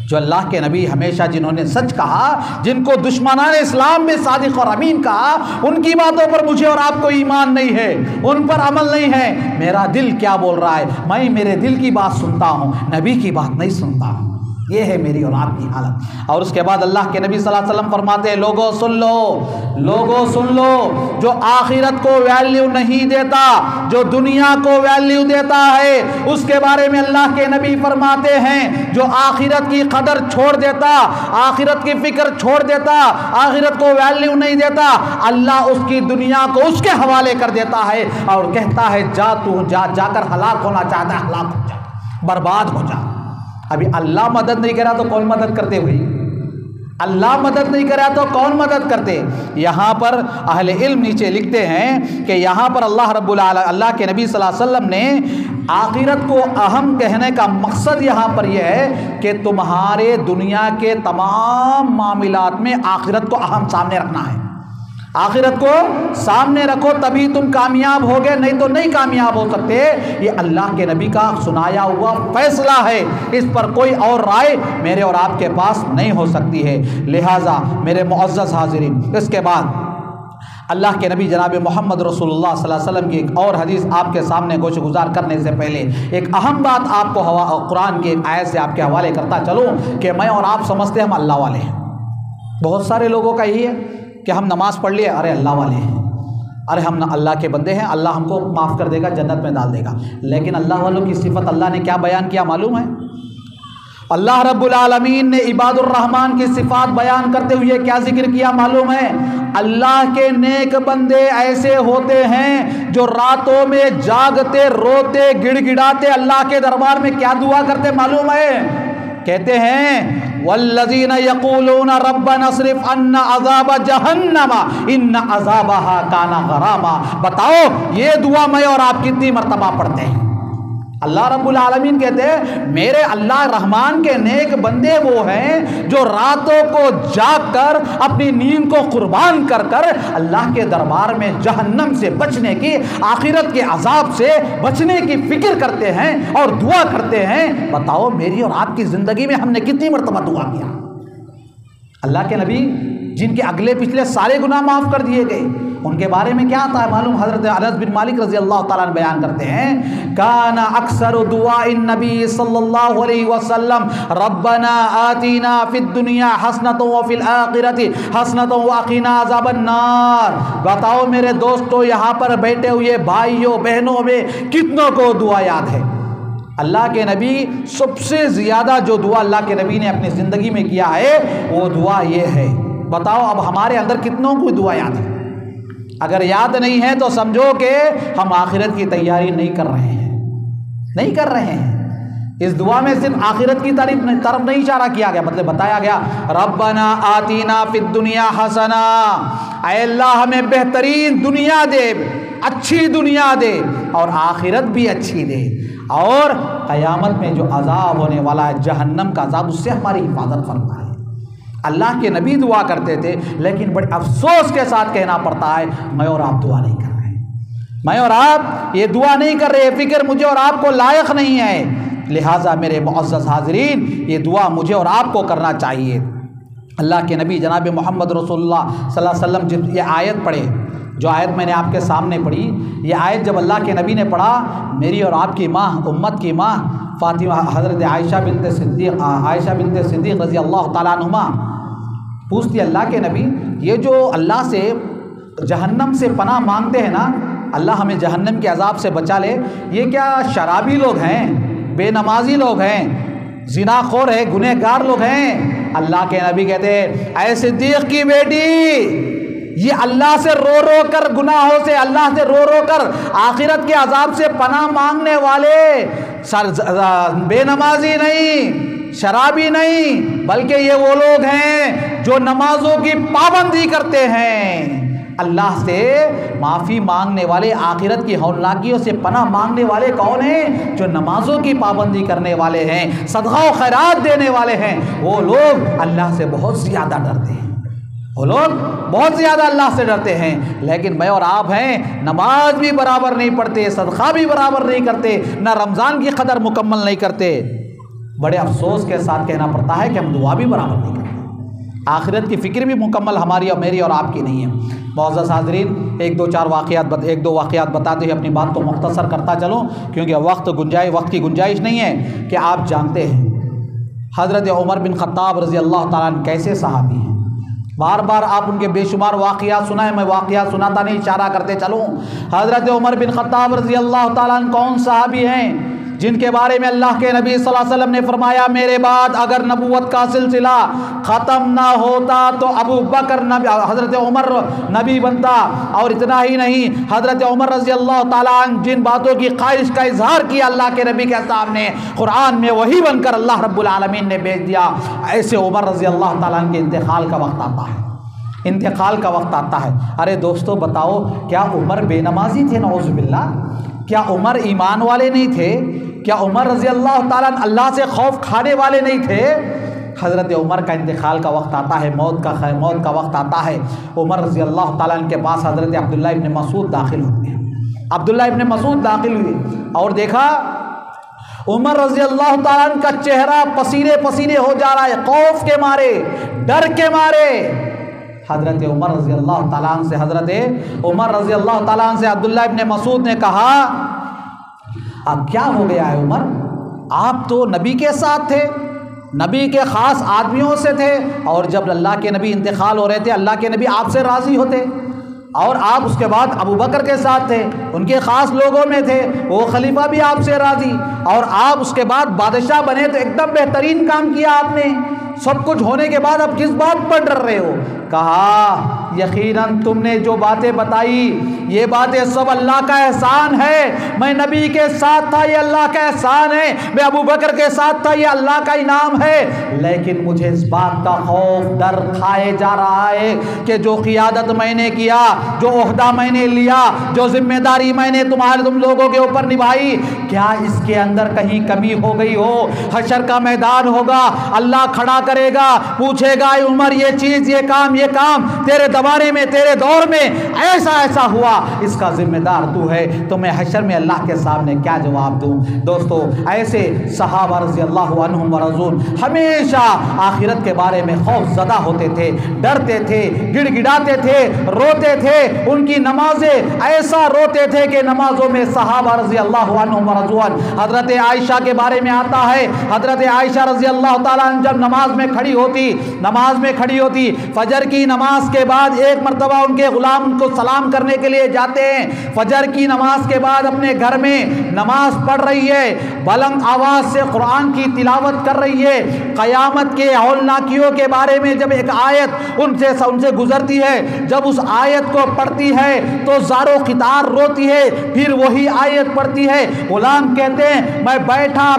जो अल्लाह के नबी हमेशा जिन्होंने सच कहा, जिनको दुश्मनान इस्लाम में सादिक और अमीन कहा, उनकी बातों पर मुझे और आपको ईमान नहीं है, उन पर अमल नहीं है। मेरा दिल क्या बोल रहा है? मैं मेरे दिल की बात सुनता हूँ, नबी की बात नहीं सुनता हूँ। ये है मेरी और आपकी हालत। और उसके बाद अल्लाह के नबी सल्लल्लाहु अलैहि वसल्लम फरमाते हैं, लोगों सुन लो, लोगों सुन लो, जो आखिरत को वैल्यू नहीं देता, जो दुनिया को वैल्यू देता है, उसके बारे में अल्लाह के नबी फरमाते हैं, जो आखिरत की कदर छोड़ देता, आखिरत की फिक्र छोड़ देता, आखिरत को वैल्यू नहीं देता, अल्लाह उसकी दुनिया को उसके हवाले कर देता है और कहता है जा तू जाकर हलाक होना चाहता है, हलाक हो जा, बर्बाद हो जा। अभी अल्लाह मदद नहीं करा तो कौन मदद करते हुई? अल्लाह मदद नहीं करा तो कौन मदद करते? यहाँ पर अहले इल्म नीचे लिखते हैं कि यहाँ पर अल्लाह के नबी सल्लल्लाहु अलैहि वसल्लम ने आखिरत को अहम कहने का मकसद यहाँ पर यह है कि तुम्हारे दुनिया के तमाम मामलात में आखिरत को अहम सामने रखना है। आखिरत को सामने रखो तभी तुम कामयाब होगे, नहीं तो नहीं कामयाब हो सकते। ये अल्लाह के नबी का सुनाया हुआ फैसला है, इस पर कोई और राय मेरे और आपके पास नहीं हो सकती है। लिहाजा मेरे मुअज़्ज़ज़ हाज़िरीन, इसके बाद अल्लाह के नबी जनाब मोहम्मद रसूलुल्लाह सल्लल्लाहु अलैहि वसल्लम की एक और हदीस आपके सामने गोश गुजार करने से पहले एक अहम बात आपको कुरान की एक आयत से आपके हवाले करता चलूँ कि मैं और आप समझते हम अल्लाह वाले हैं। बहुत सारे लोगों का यही है कि हम नमाज़ पढ़ लिए, अरे अल्लाह वाले हैं, अरे हम अल्लाह के बंदे हैं, अल्लाह हमको माफ़ कर देगा, जन्नत में डाल देगा। लेकिन अल्लाह वालों की सिफत अल्लाह ने क्या बयान किया मालूम है? अल्लाह रब्बुल आलमीन ने इबादुर रहमान की सिफात बयान करते हुए क्या जिक्र किया मालूम है? अल्लाह के नेक बंदे ऐसे होते हैं जो रातों में जागते, रोते, गिड़गिड़ाते अल्लाह के दरबार में क्या दुआ करते मालूम है? कहते हैं वल्लज़ीना यक़ूलूना रब्बना अस्रिफ़ अन्ना अज़ाब जहन्नम इन्न अज़ाबहा काना गरामा। बताओ ये दुआ मैं और आप कितनी मर्तबा पढ़ते हैं? अल्लाह रब्बुल आलमीन कहते हैं मेरे अल्लाह रहमान के नेक बंदे वो हैं जो रातों को जाग कर अपनी नींद को कुर्बान कर कर अल्लाह के दरबार में जहन्नम से बचने की, आखिरत के अजाब से बचने की फिक्र करते हैं और दुआ करते हैं। बताओ मेरी और आपकी ज़िंदगी में हमने कितनी मरतबा दुआ किया? अल्लाह के नबी जिनके अगले पिछले सारे गुनाह माफ़ कर दिए गए, उनके बारे में क्या आता है मालूम? हज़रत अनस बिन मालिक रज़ी अल्लाह ताला अन्हु बयान करते हैं, काना अक्सर दुआइन नबी सल्लल्लाहु अलैहि वसल्लम रब्बना आतीना फिद दुनिया हसनतन व फिल आखिरति हसनतन व अकीना अज़ाबन नार। बताओ मेरे दोस्तों, यहाँ पर बैठे हुए भाइयों बहनों में कितनों को दुआ याद है? अल्लाह के नबी सबसे ज़्यादा जो दुआ अल्लाह के नबी ने अपनी ज़िंदगी में किया है वो दुआ ये है। बताओ अब हमारे अंदर कितनों को दुआ याद है? अगर याद नहीं है तो समझो कि हम आखिरत की तैयारी नहीं कर रहे हैं। इस दुआ में सिर्फ आखिरत की तरफ नहीं इशारा किया गया, मतलब बताया गया रब्बना आतीना फिद दुनिया हसना, ऐ अल्लाह हमें बेहतरीन दुनिया दे, अच्छी दुनिया दे और आखिरत भी अच्छी दे, और क़यामत में जो अज़ाब होने वाला है जहन्नम का अज़ाब, उससे हमारी हिफाजत फरमा है। अल्लाह के नबी दुआ करते थे, लेकिन बड़े अफसोस के साथ कहना पड़ता है मैं और आप दुआ नहीं कर रहे हैं, मैं और आप ये दुआ नहीं कर रहे, फिक्र मुझे और आपको लायक नहीं है। लिहाजा मेरे मुअज़्ज़ज़ हाज़रीन, ये दुआ मुझे और आपको करना चाहिए। अल्लाह के नबी जनाब मोहम्मद रसूलुल्लाह सल्लल्लाहु अलैहि वसल्लम जब ये आयत पढ़े, जो आयत मैंने आपके सामने पढ़ी, ये आयत जब अल्लाह के नबी ने पढ़ा, मेरी और आपकी माँ, उम्मत की माँ फ़ातिमा हज़रत आयशा बिनते सिद्दीक़ रज़ी अल्लाह ताला अन्हुमा पूछती, अल्लाह के नबी ये जो अल्लाह से जहन्नम से पनाह मांगते हैं ना, अल्लाह हमें जहन्नम के अज़ाब से बचा ले, ये क्या शराबी लोग हैं, बेनमाजी लोग हैं, ज़िनाखोर है, गुनहगार लोग हैं? अल्लाह के नबी कहते हैं, ऐ सिद्दीक़ की बेटी, ये अल्लाह से रो रो कर, गुनाहों से अल्लाह से रो रो कर आखिरत के अजाब से पनाह मांगने वाले बेनमाजी नहीं, शराबी नहीं, बल्कि ये वो लोग हैं जो नमाजों की पाबंदी करते हैं। अल्लाह से माफ़ी मांगने वाले, आखिरत की हौलनाकियों से पनाह मांगने वाले कौन हैं? जो नमाजों की पाबंदी करने वाले हैं, सदका व खैरात देने वाले हैं। वो लोग अल्लाह से बहुत ज़्यादा डरते हैं, वो लोग बहुत ज़्यादा अल्लाह से डरते हैं। लेकिन मैं और आप हैं, नमाज भी बराबर नहीं पढ़ते, सदका भी बराबर नहीं करते, ना रमज़ान की कदर मुकम्मल नहीं करते। बड़े अफसोस के साथ कहना पड़ता है कि हम दुआ भी बराबर नहीं करते, आखिरत की फ़िक्र भी मुकम्मल हमारी और मेरी और आपकी नहीं है। मुअज़्ज़ज़ हाज़रीन, एक दो वाक़यात बताते हुए अपनी बात को मुख्तसर करता चलूँ, क्योंकि वक्त की गुंजाइश नहीं है। कि आप जानते हैं हज़रत उमर बिन ख़त्ताब रज़ी अल्लाह ताला अन्हु कैसे सहाबी हैं? बार बार आप उनके बेशुमार वाक़यात सुनाए, मैं वाक़यात सुनाता नहीं, इशारा करते चलूँ। हज़रत उमर बिन ख़त्ताब रज़ी अल्लाह ताला अन्हु कौन सहाबी हैं जिनके बारे में अल्लाह के नबी सल्लल्लाहु अलैहि वसल्लम ने फरमाया, मेरे बाद अगर नबूवत का सिलसिला ख़त्म ना होता तो अबू बकर नबी, हज़रत उमर नबी बनता। और इतना ही नहीं, हज़रत उमर रज़ी अल्लाह ताला अन्हु जिन बातों की ख्वाहिश का इजहार किया अल्लाह के नबी के सामने, कुरान में वही बनकर अल्लाह रब्बुल आलमीन ने भेज दिया। ऐसे उमर रज़ी अल्लाह ताला अन्हु के इंतकाल का वक्त आता है, इंतकाल का वक्त आता है। अरे दोस्तों बताओ, क्या उमर बेनमाजी थे? नऊज़ुबिल्लाह। क्या उमर ईमान वाले नहीं थे? क्या उमर रज़ी अल्लाह ताला अल्लाह से खौफ खाने वाले नहीं थे? हज़रत उमर का इंतकाल का वक्त आता है, मौत का वक्त आता है। उमर रज़ी अल्लाह ताला के पास हज़रत अब्दुल्ला इब्न मसूद दाखिल होते हैं। अब्दुल्ला इब्न मसूद दाखिल हुए और देखा उमर रज़ी अल्लाह ताला का चेहरा पसीने पसीने हो जा रहा है, खौफ के मारे, डर के मारे। हज़रत उमर रज़ी अल्लाह ताला से अब्दुल्ला इब्न मसूद ने कहा, अब क्या हो गया है उमर? आप तो नबी के साथ थे, नबी के ख़ास आदमियों से थे, और जब अल्लाह के नबी इंतकाल हो रहे थे अल्लाह के नबी आपसे राज़ी होते, और आप उसके बाद अबू बकर के साथ थे, उनके ख़ास लोगों में थे, वो खलीफा भी आपसे राज़ी, और आप उसके बाद बादशाह बने तो एकदम बेहतरीन काम किया आपने। सब कुछ होने के बाद अब किस बात पर डर रहे हो? कहा, यकीनन तुमने जो बातें बताई ये बातें सब अल्लाह का एहसान है। मैं नबी के साथ था, ये अल्लाह का एहसान है। मैं अबू बकर के साथ था, ये अल्लाह का इनाम है। लेकिन मुझे इस बात का खौफ, डर खाए जा रहा है कि जो क़ियादत मैंने किया, जो ओहदा मैंने लिया, जो जिम्मेदारी मैंने तुम लोगों के ऊपर निभाई, क्या इसके अंदर कहीं कमी हो गई हो? हशर का मैदान होगा, अल्लाह खड़ा करेगा, पूछेगा उमर ये चीज़ ये काम तेरे दबारे में तेरे दौर में ऐसा हुआ, इसका जिम्मेदार तू है, तो मैं हशर में अल्लाह के सामने क्या जवाब दूँ। दोस्तों ऐसे सहाबा रज़ी अल्लाह अन्हुम व रज़ून हमेशा आखिरत के बारे में खौफज़दा होते थे, डरते थे, गिड़गिड़ाते थे, रोते थे। उनकी नमाजें ऐसा रोते थे कि नमाजों में सहाबा रज़ी अल्लाह अन्हुम व रज़ून, हज़रत आयशा के बारे में आता है, हज़रत आयशा रज़ी अल्लाह ताला जब नमाज में खड़ी होती फजर की नमाज के बाद एक मरतबा उनके गुलाम उनको सलाम करने के लिए जाते हैं। फजर की नमाज के बाद अपने घर में नमाज पढ़ रही है, बुलंद आवाज़ से कुरान की तिलावत कर रही है। क़यामत के हौलनाकियों के बारे में जब एक आयत उनसे गुजरती है, जब उस आयत को पढ़ती है तो ज़ारो क़ितार रोती है, फिर वही आयत पढ़ती है। गुलाम कहते हैं मैं बैठा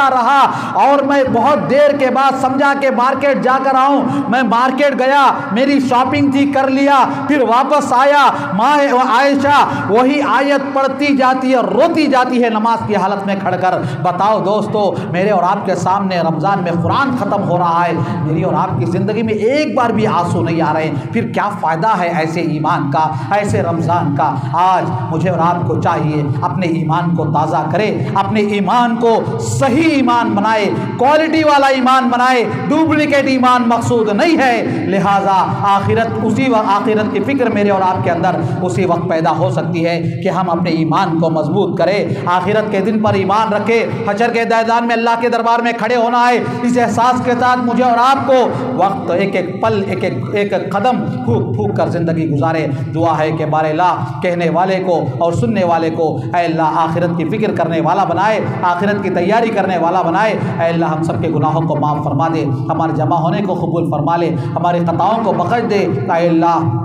रहा और मैं बहुत देर के बाद समझा के मार्केट जाकर आऊँ। मैं मार्केट गया, मेरी शॉपिंग थी, कर लिया, फिर वापस आया। माँ आयशा वही आयत पढ़ती जाती है, रोती जाती है नमाज की हालत में खड़कर। बताओ दोस्तों, मेरे और आपके सामने रमज़ान में कुरान ख़त्म हो रहा है, मेरी और आपकी ज़िंदगी में एक बार भी आंसू नहीं आ रहे, फिर क्या फ़ायदा है ऐसे ईमान का, ऐसे रमज़ान का। आज मुझे और आपको चाहिए अपने ईमान को ताज़ा करें, अपने ईमान को सही ईमान बनाए, क्वालिटी वाला ईमान बनाए, डुप्लिकेट ईमान मकसूद नहीं है। लिहाजा आखिरत की फ़िक्र मेरे और आपके अंदर उसी वक्त पैदा हो सकती है कि हम अपने ईमान को मजबूत करें, आखिरत के दिन पर ईमान रखें, हशर के मैदान में अल्लाह के दरबार में खड़े होना है। इस एहसास के साथ मुझे और आपको वक्त एक एक पल एक कदम फूक कर ज़िंदगी गुजारे। दुआ है कि बारे अल्लाह कहने वाले को और सुनने वाले को ऐ अल्लाह आखिरत की फ़िक्र करने वाला बनाए, आखिरत की तैयारी करने वाला बनाए। ऐ अल्लाह हम सबके गुनाहों को माफ़ फरमा दे, हमारे जमा होने को कबूल फरमा ले, हमारी ख़ताओं को बख्श दे। ऐ अल्लाह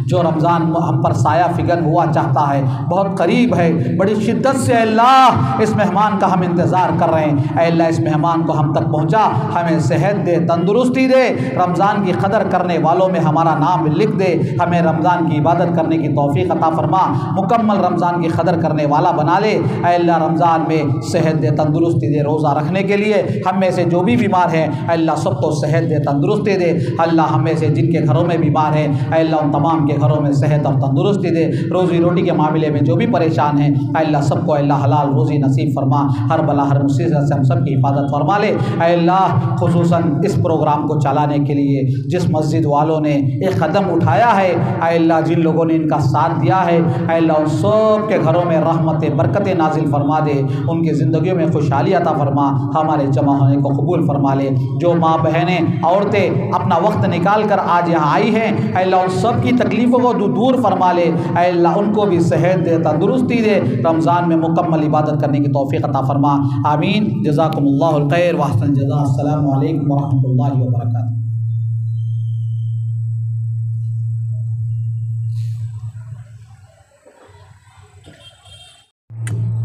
जो रमज़ान हम पर साया फिगन हुआ चाहता है, बहुत करीब है, बड़ी शिद्दत से अल्लाह इस मेहमान का हम इंतज़ार कर रहे हैं। ऐ अल्लाह इस मेहमान को हम तक पहुँचा, हमें सेहत दे, तंदुरुस्ती दे, रमज़ान की कदर करने वालों में हमारा नाम लिख दे, हमें रमज़ान की इबादत करने की तौफ़ीक़ अता फरमा, मुकम्मल रमज़ान की कदर करने वाला बना ले। ऐ अल्लाह रमज़ान में सेहत दे, तंदुरुस्ती दे, रोज़ा रखने के लिए हम में से जो भी बीमार हैं अल्लाह सबको सेहत दे, तंदुरुस्ती दे। अल्लाह हम में से जिनके घरों में बीमार हैं अल्लाह उन तमाम के घरों में सेहत और तंदुरुस्ती दे। रोज़ी रोटी के मामले में जो भी परेशान हैं अल्लाह सबको अल्लाह हलाल रोज़ी नसीब फरमा, हर बला हर मुसीबत से हम सब की हिफाजत फरमा ले। अल्लाह खुसूसन इस प्रोग्राम को चलाने के लिए जिस मस्जिद वालों ने एक कदम उठाया है, अल्लाह जिन लोगों ने इनका साथ दिया है अल्लाह उन सब के घरों में रहमत बरकत नाजिल फरमा दे, उनकी ज़िंदगियों में खुशहाली अता फरमा, हमारे जमा होने को कबूल फरमा ले। जो माँ बहनें औरतें अपना वक्त निकाल कर आज यहाँ आई हैं अल्लाह उन सब की तकलीफ़ों को दूर फरमा ले। अल्लाह उनको भी सेहत दे, तंदुरुस्ती दे, रमज़ान में मुकम्मल इबादत करने की तौफ़ीक़ अता फरमा। आमीन। जज़ाकुमुल्लाहुल खैर व अहसन जज़ा। अस्सलामु अलैकुम व रहमतुल्लाहि व बरकातहू।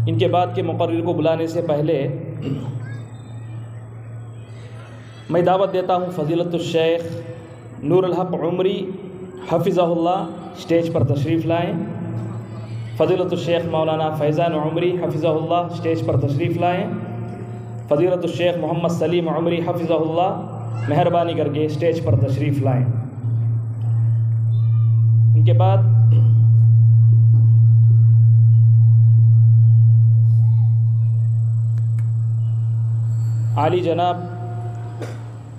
इनके बाद के मुक़र्रिर को बुलाने से पहले मैं दावत देता हूँ फ़ज़ीलतुश शेख नूरुल हक़ उमरी हफ़िज़हुल्लाह स्टेज पर तशरीफ़ लाएँ। फ़ज़ीलतुश शेख मौलाना फैज़ान उमरी हफ़िज़हुल्लाह स्टेज पर तशरीफ़ लाएँ। फ़ज़ीलतुश शेख मोहम्मद सलीम उमरी हफ़िज़हुल्लाह मेहरबानी करके स्टेज पर तशरीफ़ लाएँ। इनके बाद आली जनाब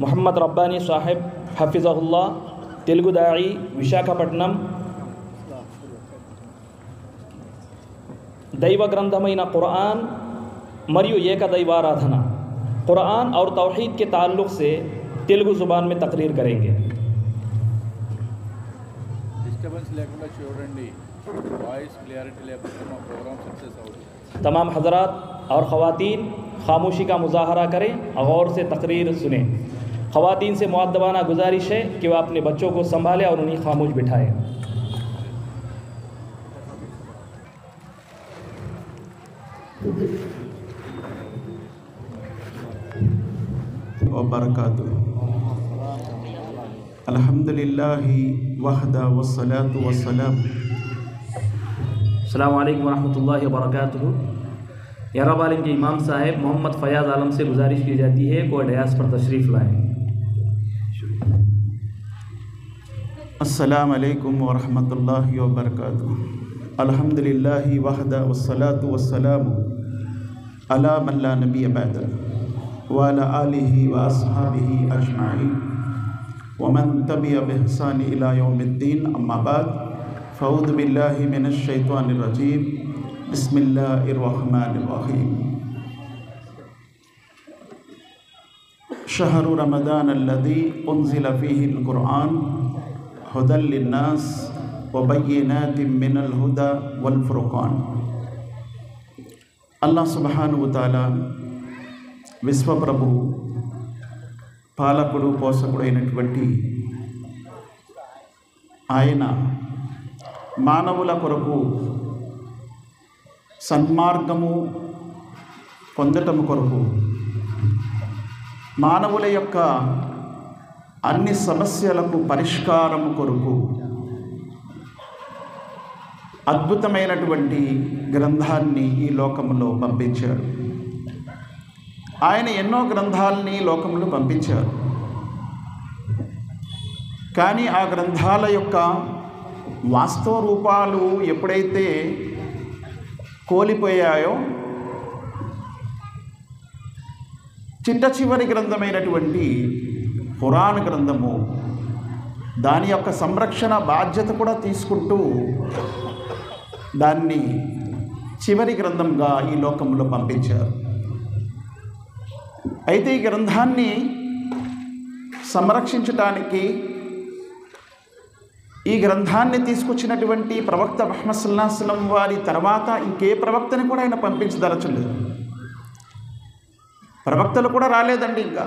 मोहम्मद रब्बानी साहिब हफ़िज़हुल्लाह तेलुगु दाई विशाखपट्टनम దైవ గ్రంథమైన कुरान मरियो ఏకదైవారాధన कुरान और तौहीद के ताल्लुक़ से तेलुगु ज़ुबान में तकरीर करेंगे। तमाम हज़रात और ख़वातीन खामोशी का मुज़ाहरा करें, गौर से तकरीर सुने। ख़वातीन से मुअद्दबाना गुजारिश है कि वह अपने बच्चों को संभालें और उन्हें खामोश बिठाएं। अल्हम्दुलिल्लाहि वहदा वस्सलातु वस्सलाम। अस्सलामु अलैकुम व रहमतुल्लाहि व बरकातुहू। एराबालिम के इमाम साहब मोहम्मद फयाज़ आलम से गुजारिश की जाती है कि डयास पर तशरीफ़ लाएँ। अस्सलामु अलैकुम व रहमतुल्लाहि व बरकातुहू। अल्हम्दुलिल्लाहि वहदा वस्सलातु वस्सलामु अला मन ला नबिय्य बअदा व अला आलिहि व अस्हाबिहि अजमाईन व मन तबिअ बिहसान इला यौमिद्दीन। अम्मा बाद फ़अऊज़ु बिल्लाहि मिनश शैतानिर रजीम। बिस्मिल्लाहिर रहमानिर रहीम। शहरु रमज़ान अल्लज़ी उन्ज़िल फ़ीहिल क़ुरआन हुदल लिन्नास व बय्यिनातिम मिनल हुदा वल फ़ुरक़ान। अल्लाह सुब्हानहु व तआला విశ్వప్రభు పాలకుడు పోషకుడు అయినటువంటి ఆయన మానవుల కొరకు సన్మార్గము పొందటం కొరకు మానవుల యొక్క అన్ని సమస్యలకు పరిష్కారం కొరకు అద్భుతమైనటువంటి గ్రంథాన్ని ఈ లోకంలో పంపించాడు. ఆయన ఎన్నో గ్రంథాలని లోకంలో పంపించారు. కానీ ఆ గ్రంథాల యొక్క వాస్తవ రూపాలు ఎప్పుడైతే కోల్పోయాయో చిట్ట చివరి గ్రంథమైనటువంటి ఖురాన్ గ్రంథము దాని యొక్క సంరక్షణ బాధ్యత కూడా తీసుకుంటూ దాన్ని చివరి గ్రంథంగా ఈ లోకంలో పంపించారు. అయితే ఈ గ్రంథాన్ని సంరక్షించటానికి ఈ గ్రంథాన్ని తీసుకొచ్చినటువంటి ప్రవక్త ముహమ్మద్ సల్లల్లాహు అలైహి వసల్లం వారి తర్వాత ఇంకే ప్రవక్తని కూడా ఆయన పంపించదలచలేదు. ప్రవక్తలు కూడా రాలేదండి. ఇంకా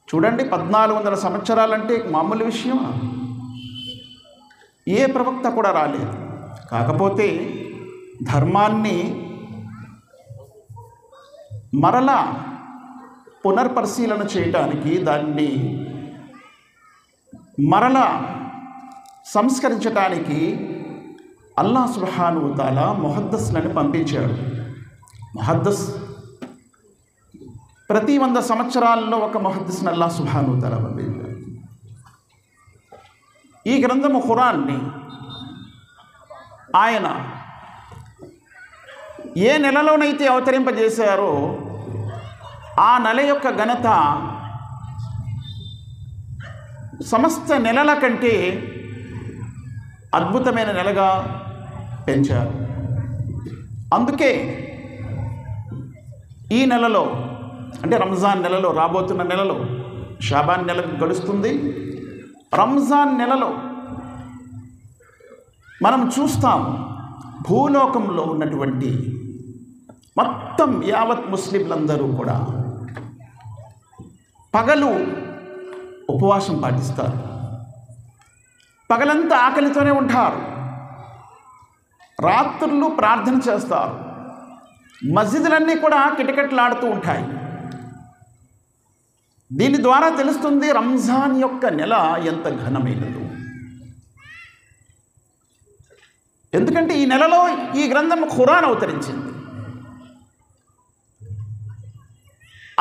చూడండి, 1400 సంవత్సరాలంటే మామూలు విషయం. ఏ ప్రవక్త కూడా రాలేదు. కాకపోతే ధర్మాన్ని మరలా పునర్పరిశీలన చేయడానికి, దాన్ని మరలా సంస్కరించడానికి అల్లాహ్ సుబ్హానహు వ తఆలా ముహద్దస్లను పంపించాడు. ముహద్దస్ ప్రతి 100 సంవత్సరాల్లో ఒక ముహద్దస్ని అల్లాహ్ సుబ్హానహు వ తఆలా పంపించాడు. ఈ గ్రంథము ఖురాన్ని ఆయన ఏ నెలలోనైతే అవతరింపజేశారో ఆ నెల యొక్క ఘనత సమస్త నెలల కంటే అద్భుతమైన నెలగా పెంచారు. అందుకే ఈ నెలలో, అంటే రంజాన్ నెలలో, రాబోతున్న నెలలో, షాబాన్ నెల గడుస్తుంది. రంజాన్ నెలలో మనం చూస్తాం భూలోకంలో ఉన్నటువంటి మొత్తం యావత్ ముస్లింలందరూ కూడా పగలు ఉపవాసం పాటిస్తారు. పగలంతా ఆకలితోనే ఉంటారు. రాత్రులు ప్రార్థన చేస్తారు. మస్జిదులన్నీ కూడా కిటకిటలాడుతూ ఉంటాయి. దీని ద్వారా తెలుస్తుంది రంజాన్ యొక్క నెల ఎంత ఘనమైనదో. ఎందుకంటే ఈ నెలలో ఈ గ్రంథం ఖురాన్ అవతరించింది.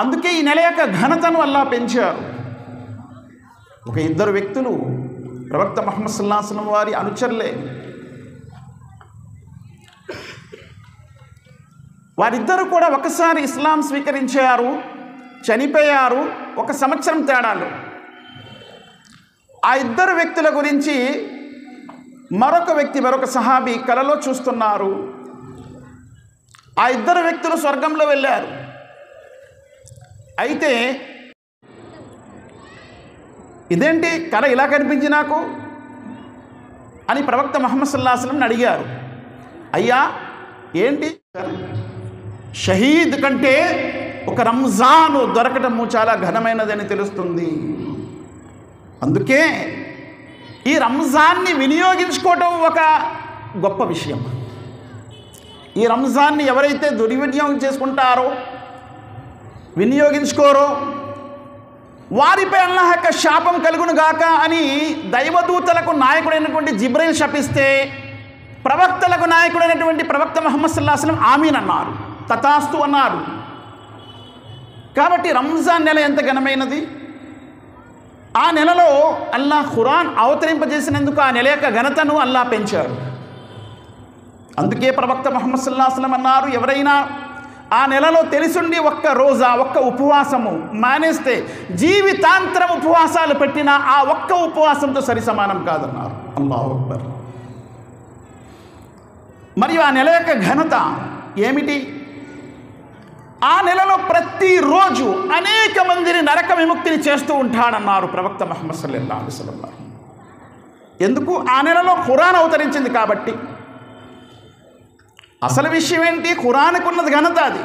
అందుకే ఈ నెల యొక్క ఘనతను అల్లాహ్ పెంచారు. ఒక 2 వ్యక్తులు ప్రవక్త ముహమ్మద్ సల్లల్లాహు అలైహి వసల్లం వారి అనుచరులే. వారిద్దరూ కూడా ఒకసారి ఇస్లాం స్వీకరించారు, చనిపోయారు. 1 సంవత్సరం తేడాలు. ఆ 2 వ్యక్తుల గురించి మరొక వ్యక్తి, మరొక సహాబీ కలలో చూస్తున్నారు. ఆ 2 వ్యక్తులు స్వర్గంలో వెళ్ళారు. అయితే ఇదేంటి కళ ఇలా కనిపించి నాకు అని ప్రవక్త ముహమ్మద్ సల్లల్లాహు అలైహి వసల్లం అడిగారు. అయ్యా ఏంటి? షహీద్ కంటే ఒక రంజాను దొరకటము చాలా ఘనమైనదని తెలుస్తుంది. అందుకే ఈ రంజాన్ని వినియోగించుకోవటం ఒక గొప్ప విషయం. ఈ రంజాన్ని ఎవరైతే దుర్వినియోగం చేసుకుంటారో, వినియోగించుకోరో, వారిపై అల్లాహ్ యొక్క శాపం కలుగును గాక అని దైవదూతలకు నాయకుడైనటువంటి జిబ్రీల్ శపిస్తే ప్రవక్తలకు నాయకుడైనటువంటి ప్రవక్త ముహమ్మద్ సల్లల్లాహు అలైహి వసల్లం ఆమీన్ అన్నారు, తథాస్తు అన్నారు. కాబట్టి రంజాన్ నెల ఎంత ఘనమైనది. ఆ నెలలో అల్లాహ్ ఖురాన్ అవతరింపజేసినందుకు ఆ నెల యొక్క ఘనతను అల్లాహ్ పెంచాడు. అందుకే ప్రవక్త ముహమ్మద్ సల్లల్లాహు అలైహి వసల్లం అన్నారు, ఎవరైనా ఆ నెలలో తెలిసుండి ఒక్క రోజా ఒక్క ఉపవాసము మానేస్తే జీవితాంతరం ఉపవాసాలు పెట్టినా ఆ ఒక్క ఉపవాసంతో సరి సమానం కాదన్నారు. అల్లాహు అక్బర్. మరియు ఆ నెల యొక్క ఘనత ఏమిటి? ఆ నెలలో ప్రతిరోజు అనేక మందిని నరక విముక్తిని చేస్తూ ఉంటాడన్నారు ప్రవక్త ముహమ్మద్ సల్లల్లాహు అలైహి వసల్లం. ఎందుకు? ఆ నెలలో ఖురాన్ అవతరించింది కాబట్టి. అసలు విషయం ఏంటి? ఖురాన్కు ఉన్నది ఘనత. అది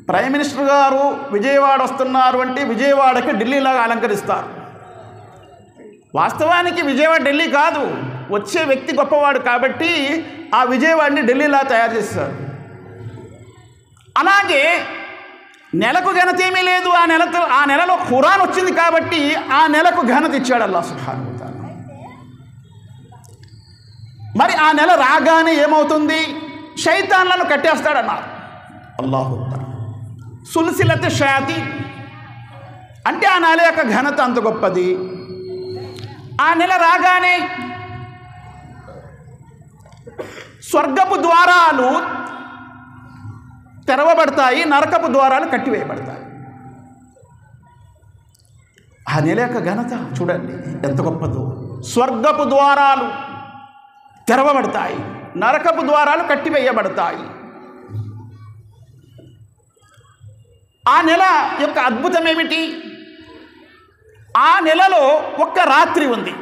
ప్రైమ్ మినిస్టర్ గారు విజయవాడ వస్తున్నారు అంటే విజయవాడకి ఢిల్లీలాగా అలంకరిస్తారు. వాస్తవానికి విజయవాడ ఢిల్లీ కాదు, వచ్చే వ్యక్తి గొప్పవాడు కాబట్టి ఆ విజయవాడని ఢిల్లీలా తయారు చేస్తారు. అలాగే నెలకు ఘనత ఏమీ లేదు. ఆ నెలలో ఖురాన్ వచ్చింది కాబట్టి ఆ నెలకు ఘనత ఇచ్చాడు అల్లాహ్ సుబ్హానహు వ తఆలా. మరి ఆ నెల రాగానే ఏమవుతుంది? శైతాన్లను కట్టేస్తాడన్నారు. అల్లాహు అక్బర్. సుల్సిలత్ షయాతీన్ అంటే ఆ నెల యొక్క ఘనత అంత గొప్పది. ఆ నెల రాగానే స్వర్గపు ద్వారాలు తెరవబడతాయి, నరకపు ద్వారాలు కట్టివేయబడతాయి. ఆ నెల యొక్క ఘనత చూడండి ఎంత గొప్పదో. స్వర్గపు ద్వారాలు తెరవబడతాయి, నరకపు ద్వారాలు కట్టివేయబడతాయి. ఆ నెల యొక్క అద్భుతం ఏమిటి? ఆ నెలలో ఒక్క రాత్రి ఉంది.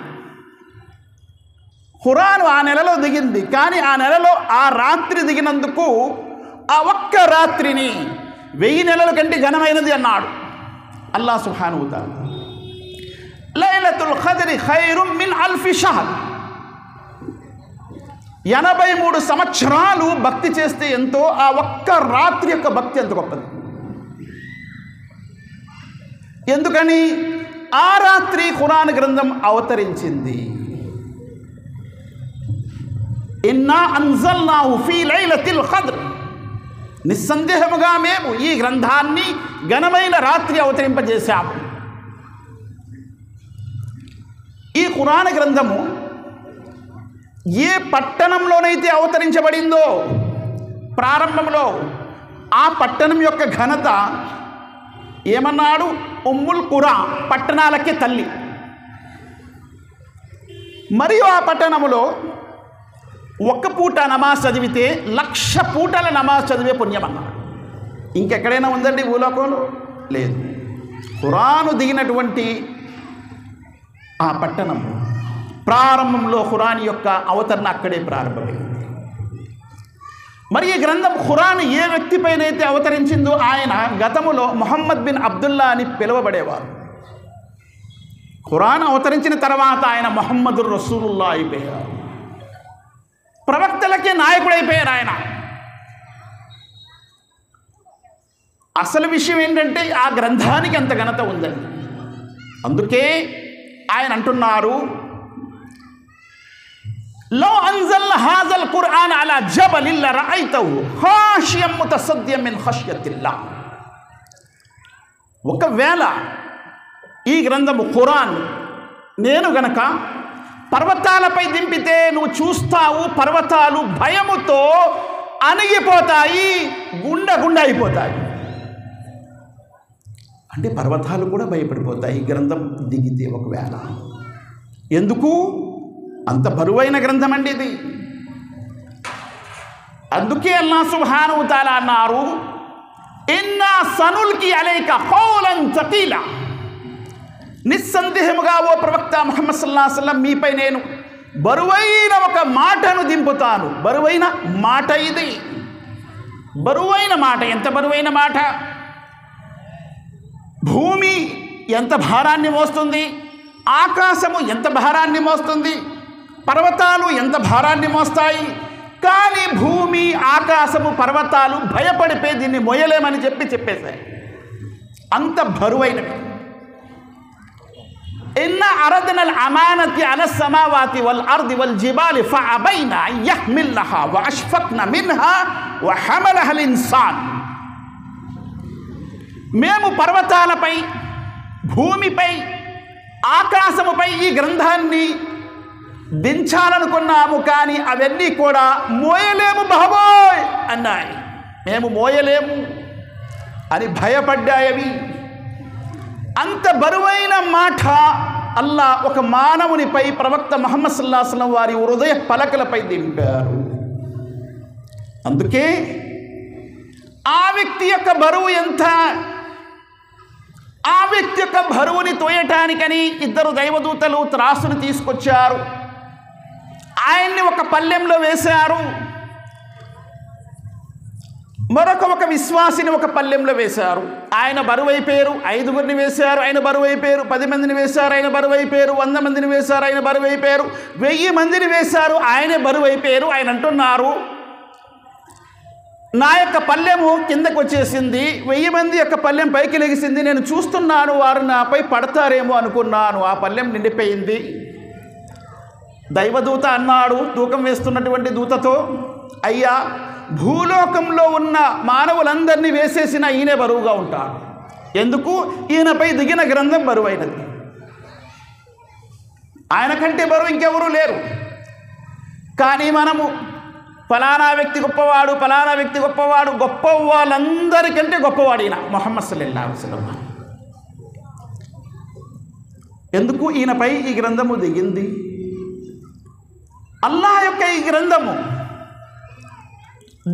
ఖురాన్ ఆ నెలలో దిగింది, కానీ ఆ నెలలో ఆ రాత్రి దిగినందుకు ఆ ఒక్క రాత్రిని 1000 నెలల కంటే ఘనమైనది అన్నాడు అల్లాహ్ సుబ్హానహు వ తఆలా. లైలతుల్ ఖద్రి ఖైరుమ్ మిన్ అల్ఫి షహర్. 83 సంవత్సరాలు భక్తి చేస్తే ఎంతో ఆ ఒక్క రాత్రి యొక్క భక్తి ఎంత గొప్పది. ఎందుకని? ఆ రాత్రి ఖురాన్ గ్రంథం అవతరించింది. ఇన్నా అన్జల్నాహు ఫీ లైలతిల్ ఖద్ర్. నిస్సందేహముగా మేము ఈ గ్రంథాన్ని ఘనమైన రాత్రి అవతరింపజేశాము. ఈ ఖురాన్ గ్రంథము ఏ పట్టణంలోనైతే అవతరించబడిందో ప్రారంభంలో ఆ పట్టణం యొక్క ఘనత ఏమన్నాడు? ఉమ్ముల్ ఖురా, పట్టణాలకే తల్లి. మరియు ఆ పట్టణంలో ఒక్క పూట నమాజ్ చదివితే 1,00,000 పూటల నమాజ్ చదివే పుణ్యం అన్నాడు. ఇంకెక్కడైనా ఉందండి భూలోకంలో? లేదు. ఖురాను దిగినటువంటి ఆ పట్టణం ప్రారంభంలో ఖురాన్ యొక్క అవతరణ అక్కడే ప్రారంభమైంది. మరి ఈ గ్రంథం ఖురాన్ ఏ వ్యక్తిపైనైతే అవతరించిందో ఆయన గతములో ముహమ్మద్ బిన్ అబ్దుల్లా అని పిలువబడేవారు. ఖురాన్ అవతరించిన తర్వాత ఆయన ముహమ్మదుర్ రసూలుల్లా అయిపోయారు. ప్రవక్తలకే నాయకుడైపోయారు ఆయన. అసలు విషయం ఏంటంటే ఆ గ్రంథానికి అంత ఘనత ఉందండి. అందుకే ఆయన అంటున్నారు, లో అంజల్నా హాజల్ ఖురాన్ అలా జబలిన్ లరఐతహు ఖాషియం ముతసద్దియం మిన్ ఖష్యతిల్లాహ్. ఒకవేళ ఈ గ్రంథము ఖురాన్ నేను గనక పర్వతాలపై దింపితే నువ్వు చూస్తావు, పర్వతాలు భయముతో అణిగిపోతాయి, గుండ అయిపోతాయి. అంటే పర్వతాలు కూడా భయపడిపోతాయి ఈ గ్రంథం దిగితే ఒకవేళ. ఎందుకు? అంత బరువైన గ్రంథం అండి ఇది. అందుకే అల్లాహ్ సుబ్హానహు వ తఆలా అన్నారు, ఇన్నా సనుల్కి అలైక ఖౌలన్ థకీలా. నిస్సందేహముగా ఓ ప్రవక్త ముహమ్మద్ సల్లల్లాహు అలైహి వసల్లం మీపై నేను బరువైన ఒక మాటను దింపుతాను. బరువైన మాట ఇది. బరువైన మాట. ఎంత బరువైన మాట? భూమి ఎంత భారాన్ని మోస్తుంది, ఆకాశము ఎంత భారాన్ని మోస్తుంది, పర్వతాలు ఎంత భారాన్ని మోస్తాయి. కానీ భూమి, ఆకాశము, పర్వతాలు భయపడిపోయి దీన్ని మోయలేమని చెప్పేశాయి. అంత బరువైనవి. ఇన్నా అరద్నల్ అమానతి అల సమావాతి వల్ అర్ది వల్ జిబాలి ఫఅబైన యహ్మిల్నహా వఅష్ఫక్న మిన్హా వహమలహల్ ఇన్సాన్. మేము పర్వతాలపై, భూమిపై, ఆకాశముపై ఈ గ్రంథాన్ని దించాలనుకున్నాము, కానీ అవన్నీ కూడా మోయలేము బాబోయ్ అన్నాయి. మేము మోయలేము అని భయపడ్డాయవి. అంత బరువైన మాట అల్లా ఒక మానవునిపై, ప్రవక్త ముహమ్మద్ సల్లల్లాహు అలైహి వసల్లం వారి హృదయ పలకలపై దింపారు. అందుకే ఆ వ్యక్తి యొక్క బరువు ఎంత, ఆ వ్యక్తి యొక్క బరువుని తోయటానికని ఇద్దరు దైవదూతలు త్రాసును తీసుకొచ్చారు. ఆయన్ని ఒక పల్లెంలో వేశారు, ఒక విశ్వాసిని ఒక పల్లెంలో వేశారు. ఆయన బరువైపోయారు. 5గురిని వేశారు, ఆయన బరువైపోయారు. 10 మందిని వేశారు, ఆయన బరువైపోయారు. 100 మందిని వేశారు, ఆయన బరువైపోయారు. 1000 మందిని వేశారు, ఆయనే బరువైపోయారు. ఆయన అంటున్నారు, నా యొక్క పల్లెము కిందకు వచ్చేసింది, 1000 మంది యొక్క పల్లెం పైకి లెగిసింది. నేను చూస్తున్నాను, వారు నాపై పడతారేమో అనుకున్నాను. ఆ పల్లెం నిండిపోయింది. దైవదూత అన్నాడు తూకం వేస్తున్నటువంటి దూతతో, అయ్యా, భూలోకంలో ఉన్న మానవులందరినీ వేసేసిన ఈయనే బరువుగా ఉంటాడు. ఎందుకు? ఈయనపై దిగిన గ్రంథం బరువైనది. ఆయన కంటే బరువు ఇంకెవరూ లేరు. కానీ మనము ఫలానా వ్యక్తి గొప్పవాడు, ఫలానా వ్యక్తి గొప్పవాడు, గొప్ప వాళ్ళందరికంటే గొప్పవాడు ఈయన ముహమ్మద్ సల్లల్లాహు అలైహి వసల్లం. ఎందుకు? ఈయనపై ఈ గ్రంథము దిగింది. అల్లాహ్ యొక్క ఈ గ్రంథము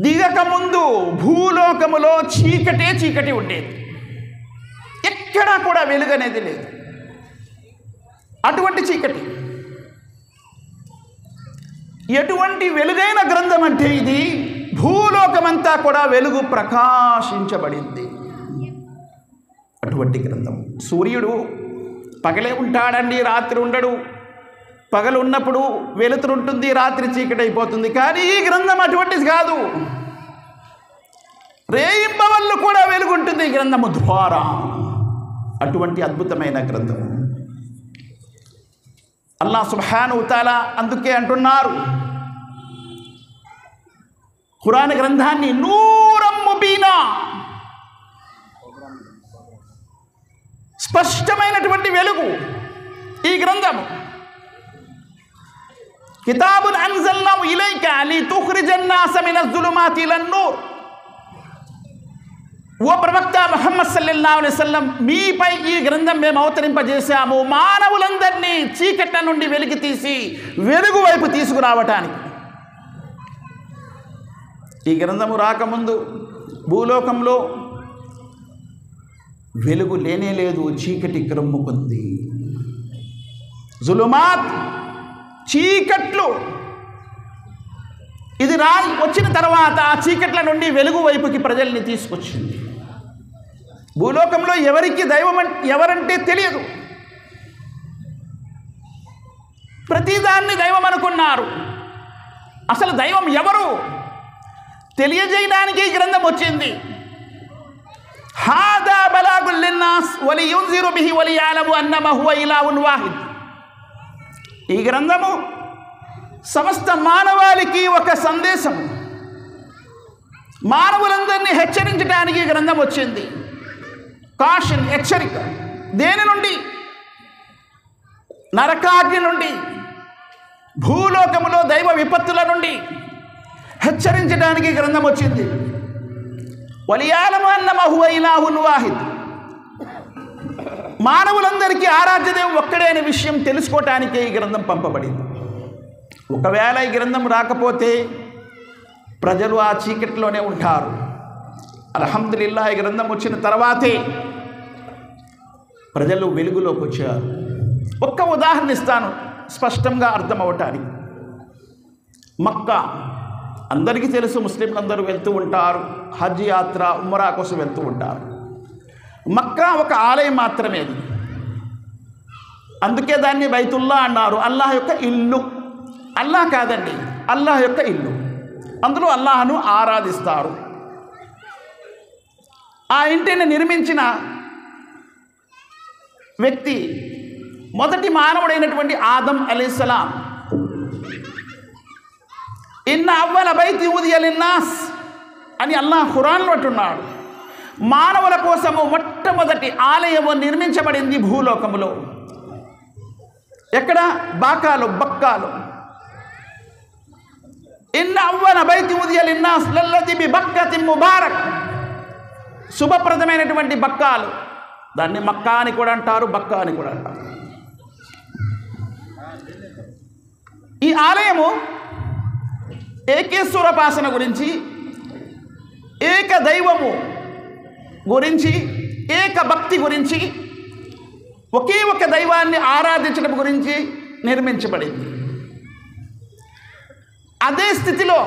దిగక ముందు భూలోకములో చీకటే చీకటి ఉండేది, ఎక్కడా కూడా వెలుగు అనేది లేదు. అటువంటి చీకటి, ఎటువంటి వెలుగైన గ్రంథం అంటే ఇది. భూలోకమంతా కూడా వెలుగు ప్రకాశించబడింది. అటువంటి గ్రంథం. సూర్యుడు పగలే ఉంటాడండి, రాత్రి ఉండడు. పగలు ఉన్నప్పుడు వెలుతురు ఉంటుంది, రాత్రి చీకటి అయిపోతుంది. కానీ ఈ గ్రంథం అటువంటిది కాదు. రేయింబవళ్ళు కూడా వెలుగుంటుంది ఈ గ్రంథము ద్వారా. అటువంటి అద్భుతమైన గ్రంథము అల్లాహ్ సుబ్హానహు వ తఆలా అందుకే అంటున్నారు, ఖురాన్ గ్రంథాన్ని నూరం ముబీనా, స్పష్టమైనటువంటి వెలుగు ఈ గ్రంథము. కితాబున్ అన్జల్నాహు ఇలైక లితుఖ్రిజన్ నాస మినజ్ జులుమాతి ఇలన్ నూర్. ఓ ప్రవక్త ముహమ్మద్ సల్లల్లాహు అలైహి వసల్లం, మీపై ఈ గ్రంథం మేము అవతరింపజేశాము మానవులందరినీ చీకట్ల నుండి వెలికి తీసి వెలుగు వైపు తీసుకురావటానికి. ఈ గ్రంథము రాకముందు భూలోకంలో వెలుగు లేనే లేదు, చీకటి క్రమ్ముకుంది. జులుమాత్, చీకట్లు. ఇది వచ్చిన తర్వాత ఆ చీకట్ల నుండి వెలుగు వైపుకి ప్రజల్ని తీసుకొచ్చింది. భూలోకంలో ఎవరికి దైవం ఎవరంటే తెలియదు. ప్రతిదాన్ని దైవం అనుకున్నారు. అసలు దైవం ఎవరు తెలియజేయడానికి ఈ గ్రంథం వచ్చింది. హాదా బలాగుల్ లిన్నాస్ వలియున్జిరు బిహి వలియఅలము అన్నమ హువ ఇలాహున్ వాహిద్. ఈ గ్రంథము సమస్త మానవాళికి ఒక సందేశం. మానవులందరినీ హెచ్చరించడానికి ఈ గ్రంథం వచ్చింది. కాషన్, హెచ్చరిక. దేని నుండి? నరకాగ్ని నుండి, భూలోకములో దైవ విపత్తుల నుండి హెచ్చరించడానికి గ్రంథం వచ్చింది. వలియఅలము అన్నమ హువ ఇలాహున్ వాహిద్. మానవులందరికీ ఆరాధ్యదేవుడు ఒక్కడే అనే విషయం తెలుసుకోవటానికే ఈ గ్రంథం పంపబడింది. ఒకవేళ ఈ గ్రంథం రాకపోతే ప్రజలు ఆ చీకటిలోనే ఉంటారు. అల్హమ్దులిల్లాహ్ ఈ గ్రంథం వచ్చిన తర్వాతే ప్రజలు వెలుగులోకి వచ్చారు. ఒక్క ఉదాహరణ ఇస్తాను స్పష్టంగా అర్థమవటానికి. మక్కా అందరికీ తెలుసు, ముస్లింలందరూ వెళ్తూ ఉంటారు, హజ్ యాత్ర, ఉమ్రా కోసం వెళ్తూ ఉంటారు. మక్కా ఒక ఆలయం మాత్రమే. అందుకే దాన్ని బైతుల్లా అన్నారు. అల్లాహ్ యొక్క ఇల్లు. అల్లాహ్ కాదండి, అల్లాహ్ యొక్క ఇల్లు. అందులో అల్లాహ్ను ఆరాధిస్తారు. ఆ ఇంటిని నిర్మించిన వ్యక్తి మొదటి మానవుడైనటువంటి ఆదం అలైహిస్సలాం, ఇన్న అవ్వల బైతి ఉదియ లిన్నాస్ అని అల్లాహ్ ఖురాన్లో అంటున్నాడు. మానవుల కోసము మొట్టమొదటి ఆలయము నిర్మించబడింది భూలోకములో. ఎక్కడ? బాకాలు, బక్కాలు. ఇన్న అవ్వల బైతి ఉదియ లిన్నాస్ లల్లది బి బక్కతిన్ ముబారక్, శుభప్రదమైనటువంటి బక్కాలు. దాన్ని మక్కా అని కూడా అంటారు, బక్కా అని కూడా అంటారు. ఈ ఆలయము ఏకేశ్వరోపాసన గురించి, ఏక దైవము గురించి, ఏక భక్తి గురించి, ఒకే ఒక దైవాన్ని ఆరాధించడం గురించి నిర్మించబడింది. అదే స్థితిలో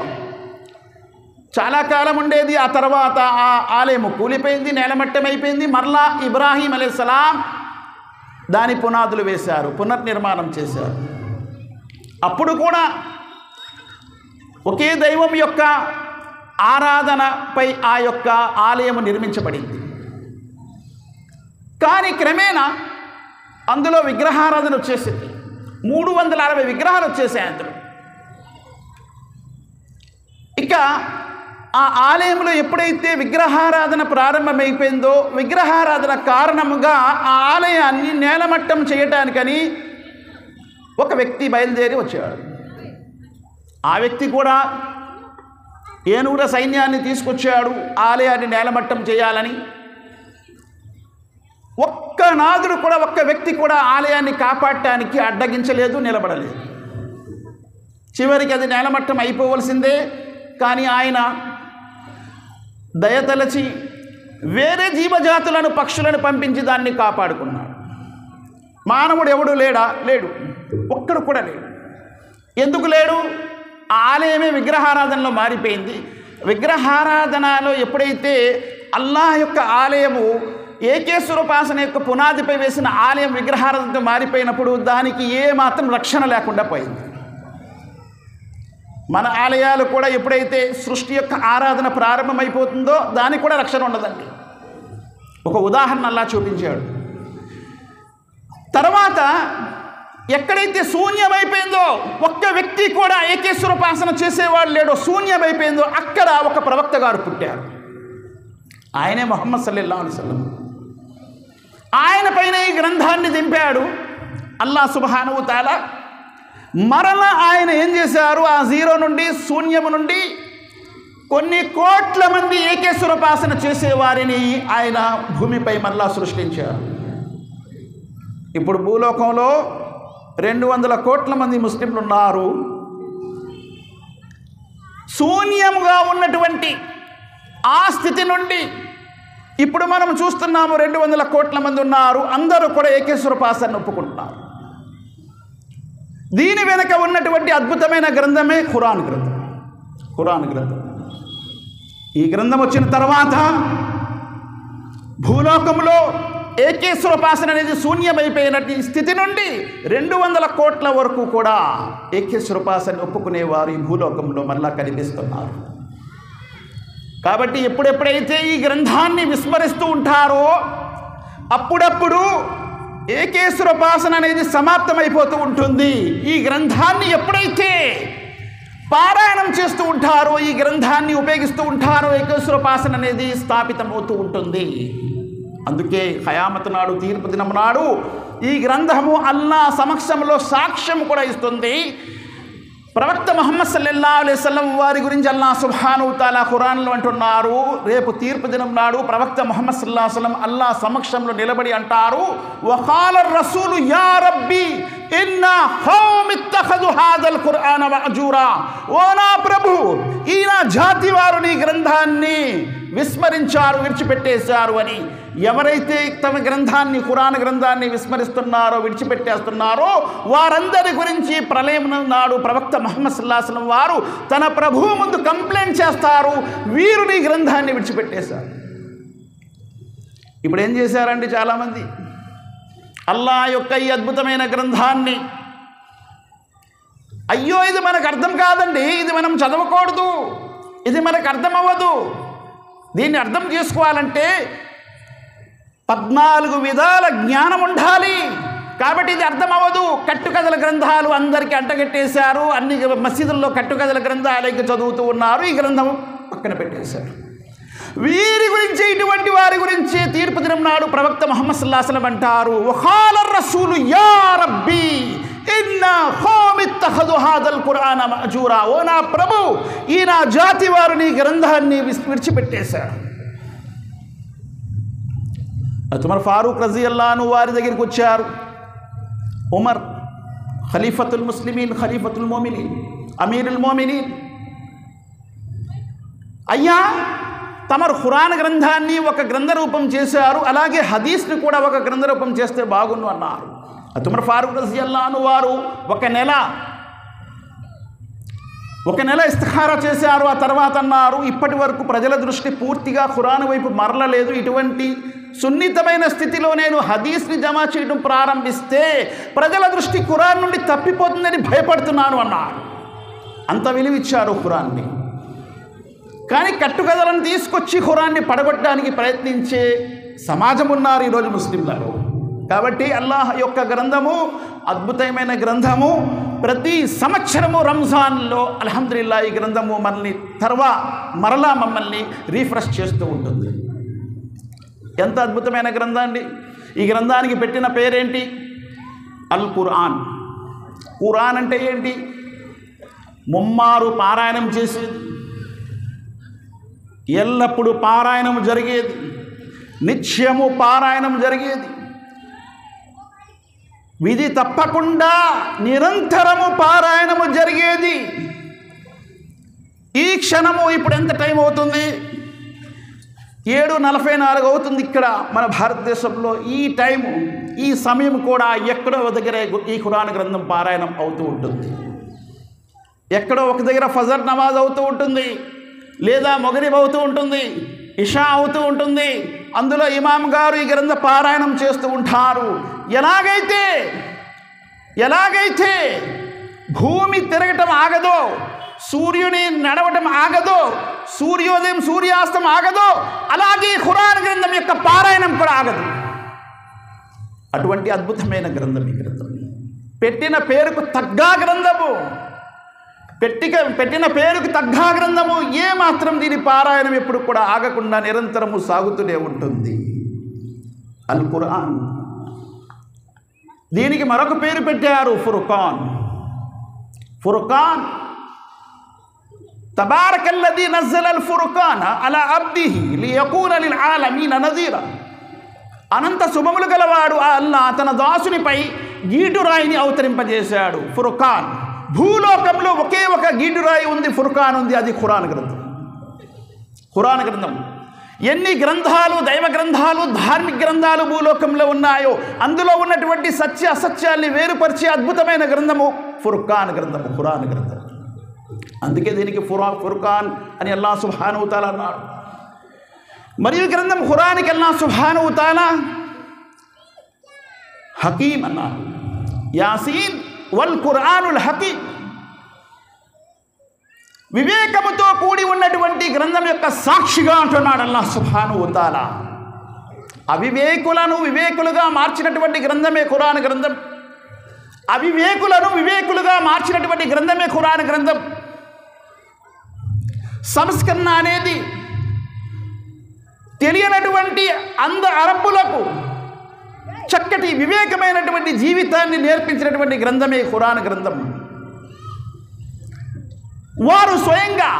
చాలా కాలం ఉండేది. ఆ తర్వాత ఆ ఆలయము కూలిపోయింది, నేలమట్టమైపోయింది. మరలా ఇబ్రాహీం అలైహిస్సలాం దాని పునాదులు వేశారు, పునర్నిర్మాణం చేశారు. అప్పుడు కూడా ఒకే దైవం యొక్క ఆరాధనపై ఆ యొక్క ఆలయము నిర్మించబడింది. కానీ క్రమేణా అందులో విగ్రహారాధన వచ్చేసింది. 360 విగ్రహాలు వచ్చేసాయి అందులో. ఇక ఆ ఆలయంలో ఎప్పుడైతే విగ్రహారాధన ప్రారంభమైపోయిందో, విగ్రహారాధన కారణముగా ఆ ఆలయాన్ని నేలమట్టం చేయటానికని ఒక వ్యక్తి బయలుదేరి వచ్చాడు. ఆ వ్యక్తి కూడా ఏనుగుల సైన్యాన్ని తీసుకొచ్చాడు ఆలయాన్ని నేలమట్టం చేయాలని. ఒక్క నాదుడు కూడా, ఒక్క వ్యక్తి కూడా ఆలయాన్ని కాపాడటానికి అడ్డగించలేదు, నిలబడలేదు. చివరికి అది నేలమట్టం అయిపోవలసిందే. కానీ ఆయన దయతలచి వేరే జీవజాతులను, పక్షులను పంపించి దాన్ని కాపాడుకున్నాడు. మానవుడు ఎవడు లేడు, ఒక్కడు కూడా లేడు. ఎందుకు లేడు? ఆలయమే విగ్రహారాధనలో మారిపోయింది. విగ్రహారాధనలో ఎప్పుడైతే అల్లాహ్ యొక్క ఆలయము ఏకేశ్వరోపాసన యొక్క పునాదిపై వేసిన ఆలయం విగ్రహారాధనతో మారిపోయినప్పుడు దానికి ఏమాత్రం రక్షణ లేకుండా పోయింది. మన ఆలయాలు కూడా ఎప్పుడైతే సృష్టి యొక్క ఆరాధన ప్రారంభమైపోతుందో దానికి కూడా రక్షణ ఉండదండి. ఒక ఉదాహరణ అల్లా చూపించాడు. తర్వాత ఎక్కడైతే శూన్యమైపోయిందో, ఒక్క వ్యక్తి కూడా ఏకేశ్వరోపాసన చేసేవాడు లేడో, శూన్యమైపోయిందో అక్కడ ఒక ప్రవక్త గారు పుట్టారు. ఆయనే ముహమ్మద్ సల్లల్లాహు అలైహి వసల్లం. ఆయన పైన ఈ గ్రంథాన్ని దింపాడు అల్లాహ్ సుబ్హానహు తఆలా. మరలా ఆయన ఏం చేశారు? ఆ జీరో నుండి, శూన్యము నుండి కొన్ని కోట్ల మంది ఏకేశ్వరోపాసన చేసేవారిని ఆయన భూమిపై మరలా సృష్టించారు. ఇప్పుడు భూలోకంలో 200 కోట్ల మంది ముస్లింలు ఉన్నారు. శూన్యముగా ఉన్నటువంటి ఆ స్థితి నుండి ఇప్పుడు మనం చూస్తున్నాము 200 కోట్ల మంది ఉన్నారు. అందరూ కూడా ఏకేశ్వరోపాసనను ఒప్పుకుంటున్నారు. దీని వెనుక ఉన్నటువంటి అద్భుతమైన గ్రంథమే ఖురాన్ గ్రంథం. ఖురాన్ గ్రంథం. ఈ గ్రంథం వచ్చిన తర్వాత భూలోకంలో ఏకేశ్వరోపాసన అనేది శూన్యమైపోయినటువంటి స్థితి నుండి 200 కోట్ల వరకు కూడా ఏకేశ్వరోపాసన ఒప్పుకునేవారు ఈ భూలోకంలో మళ్ళా కనిపిస్తున్నారు. కాబట్టి ఎప్పుడెప్పుడైతే ఈ గ్రంథాన్ని విస్మరిస్తూ ఉంటారో అప్పుడప్పుడు ఏకేశ్వరోపాసన అనేది సమాప్తమైపోతూ ఉంటుంది. ఈ గ్రంథాన్ని ఎప్పుడైతే పారాయణం చేస్తూ ఉంటారో, ఈ గ్రంథాన్ని ఉపయోగిస్తూ ఉంటారో, ఏకేశ్వరోపాసన అనేది స్థాపితమవుతూ ఉంటుంది. అందుకే ఖయామత్ నాడు, తీర్పు దినం నాడు ఈ గ్రంథము అల్లాహ్ సమక్షంలో సాక్ష్యం కూడా ఇస్తుంది. ప్రవక్త ముహమ్మద్ సల్లల్లాహు అలైహి వసల్లం వారి గురించి అల్లాహ్ సుబ్హానహు తఆలా ఖురాన్లో అంటున్నారు. రేపు తీర్పు దినం నాడు ప్రవక్త ముహమ్మద్ సల్లల్లాహు అలైహి వసల్లం అల్లాహ్ సమక్షంలో నిలబడి అంటారు, వఖాల రసూలు యా రబ్బీ ఇన్నా ఖౌమి ఇత్తఖదు హాదల్ ఖురాన మహజూరా. ఓ నా ప్రభు, ఈ నా జాతి వారు నీ గ్రంథాన్ని విస్మరించారు, విడిచిపెట్టేశారు అని. ఎవరైతే తమ గ్రంథాన్ని, ఖురాన్ గ్రంథాన్ని విస్మరిస్తున్నారో, విడిచిపెట్టేస్తున్నారో వారందరి గురించి ప్రళయం నాడు ప్రవక్త ముహమ్మద్ సల్లల్లాహు అలైహి వసల్లం వారు తన ప్రభువు ముందు కంప్లైంట్ చేస్తారు, వీరు నీ గ్రంథాన్ని విడిచిపెట్టేశారు. ఇప్పుడు ఏం చేశారండి చాలామంది? అల్లాహ్ యొక్క ఈ అద్భుతమైన గ్రంథాన్ని, అయ్యో ఇది మనకు అర్థం కాదండి, ఇది మనం చదవకూడదు, ఇది మనకు అర్థం అవ్వదు, దీన్ని అర్థం చేసుకోవాలంటే 14 విధాల జ్ఞానం ఉండాలి, కాబట్టి ఇది అర్థం అవ్వదు. కట్టుకథల గ్రంథాలు అందరికీ అంటగట్టేశారు. అన్ని మసీదుల్లో కట్టుకథల గ్రంథాలకి చదువుతూ ఉన్నారు. ఈ గ్రంథం పక్కన పెట్టేశారు. వీరి గురించి, ఇటువంటి వారి గురించి తీర్పు దినం నాడు ప్రవక్త ముహమ్మద్ సల్లల్లాహు అలైహి వసల్లం అంటారు, వఖాల రసూలు యా రబ్బీ ఇన్నా ఖౌమి ఇత్తఖదు హాదల్ ఖురాన మహజూరా. ఓ నా ప్రభు, ఈ నా జాతి వారు నీ గ్రంథాన్ని విడిచిపెట్టేశారు. ఉమర్ ఫారూక్ రజియల్లాహు అన్హు వారి దగ్గరికి వచ్చారు. ఉమర్ ఖలీఫతుల్ ముస్లిమీన్, ఖలీఫతుల్ మోమినీన్, అమీరుల్ మోమినీన్, అయ్యా తమరు ఖురాన్ గ్రంథాన్ని ఒక గ్రంథ రూపం చేశారు, అలాగే హదీస్ని కూడా ఒక గ్రంథ రూపం చేస్తే బాగుండు అన్నారు. ఉమర్ ఫారూక్ రజియల్లాహు అన్హు వారు ఒక నెల ఇస్తిఖారా చేశారు. ఆ తర్వాత అన్నారు, ఇప్పటి వరకు ప్రజల దృష్టి పూర్తిగా ఖురాన్ వైపు మరలలేదు. ఇటువంటి సున్నితమైన స్థితిలో నేను హదీస్ని జమ చేయడం ప్రారంభిస్తే ప్రజల దృష్టి ఖురాన్ నుండి తప్పిపోతుందని భయపడుతున్నాను అన్నారు. అంత విలువిచ్చారు ఖురాన్ని. కానీ కట్టుకథలను తీసుకొచ్చి ఖురాన్ని పడగొట్టడానికి ప్రయత్నించే సమాజం ఉన్నారు ఈరోజు ముస్లింలలో. కాబట్టి అల్లాహ్ యొక్క గ్రంథము అద్భుతమైన గ్రంథము. ప్రతి సంవత్సరము రంజాన్లో అల్హమ్దులిల్లాహ్ ఈ గ్రంథము మరలా మమ్మల్ని రీఫ్రెష్ చేస్తూ ఉంటుంది. ఎంత అద్భుతమైన గ్రంథం అండి. ఈ గ్రంథానికి పెట్టిన పేరేంటి? అల్ ఖురాన్. ఖురాన్ అంటే ఏంటి? ముమ్మారు పారాయణం చేసేది, ఎల్లప్పుడూ పారాయణం జరిగేది, నిత్యము పారాయణం జరిగేది, విధి తప్పకుండా నిరంతరము పారాయణము జరిగేది. ఈ క్షణము ఇప్పుడు ఎంత టైం అవుతుంది? 7:44 అవుతుంది ఇక్కడ మన భారతదేశంలో. ఈ టైము, ఈ సమయం కూడా ఎక్కడో ఒక దగ్గర ఈ ఖురాన్ గ్రంథం పారాయణం అవుతూ ఉంటుంది. ఎక్కడో ఒక దగ్గర ఫజర్ నమాజ్ అవుతూ ఉంటుంది, లేదా మగరిబ్ అవుతూ ఉంటుంది, ఇషా అవుతూ ఉంటుంది. అందులో ఇమాం గారు ఈ గ్రంథ పారాయణం చేస్తూ ఉంటారు. ఎలాగైతే భూమి తిరగటం ఆగదో, సూర్యుని నడవటం ఆగదో, సూర్యోదయం సూర్యాస్తం ఆగదో, అలాగే ఖురాన్ గ్రంథం యొక్క పారాయణం కూడా ఆగదు. అటువంటి అద్భుతమైన గ్రంథం ఈ గ్రంథం. పెట్టిన పేరుకు తగ్గ గ్రంథము, పెట్టిన పేరుకు తగ్గ గ్రంథము. ఏమాత్రం దీని పారాయణం ఎప్పుడు కూడా ఆగకుండా నిరంతరము సాగుతూనే ఉంటుంది. అల్ ఖురాన్. దీనికి మరొక పేరు పెట్టారు, ఫుర్ఖాన్. ఫుర్ఖాన్, తబారకల్లదీ నజ్జలల్ ఫుర్ఖాన అలా అబ్దిహి లియకూన లిల్ ఆలమీన నజీరా. అనంత శుభములు గలవాడు ఆ అల్లాహ్ తన దాసునిపై గీటురాయిని అవతరింపజేశాడు. ఫుర్ఖాన్. భూలోకంలో ఒకే ఒక గీటురాయి ఉంది, ఫుర్ఖాన్ ఉంది, అది ఖురాన్ గ్రంథం. ఖురాన్ గ్రంథం. ఎన్ని గ్రంథాలు, దైవ గ్రంథాలు, ధార్మిక గ్రంథాలు భూలోకంలో ఉన్నాయో అందులో ఉన్నటువంటి సత్య అసత్యాల్ని వేరుపరిచే అద్భుతమైన గ్రంథము ఫుర్ఖాన్ గ్రంథము, ఖురాన్ గ్రంథం. అందుకే దీనికి ఫుర్ఖాన్ అని అల్లాహ్ సుబ్హానహు వ తఆలా అన్నాడు. మరియు గ్రంథం ఖురాన్కి అల్లాహ్ సుబ్హానహు వ తఆలా హకీం అన్నాడు. యాసీన్ వల్ ఖురానుల్ హకీం. వివేకముతో కూడి ఉన్నటువంటి గ్రంథం యొక్క సాక్షిగా అంటున్నాడు అల్లాహ్ సుబ్హానహు వ తఆలా. అవివేకులను వివేకులుగా మార్చినటువంటి గ్రంథమే ఖురాన్ గ్రంథం. అవివేకులను వివేకులుగా మార్చినటువంటి గ్రంథమే ఖురాన్ గ్రంథం. సంస్కరణ అనేది తెలియనటువంటి అరబ్బులకు చక్కటి వివేకమైనటువంటి జీవితాన్ని నేర్పించినటువంటి గ్రంథమే ఖురాన్ గ్రంథం. వారు స్వయంగా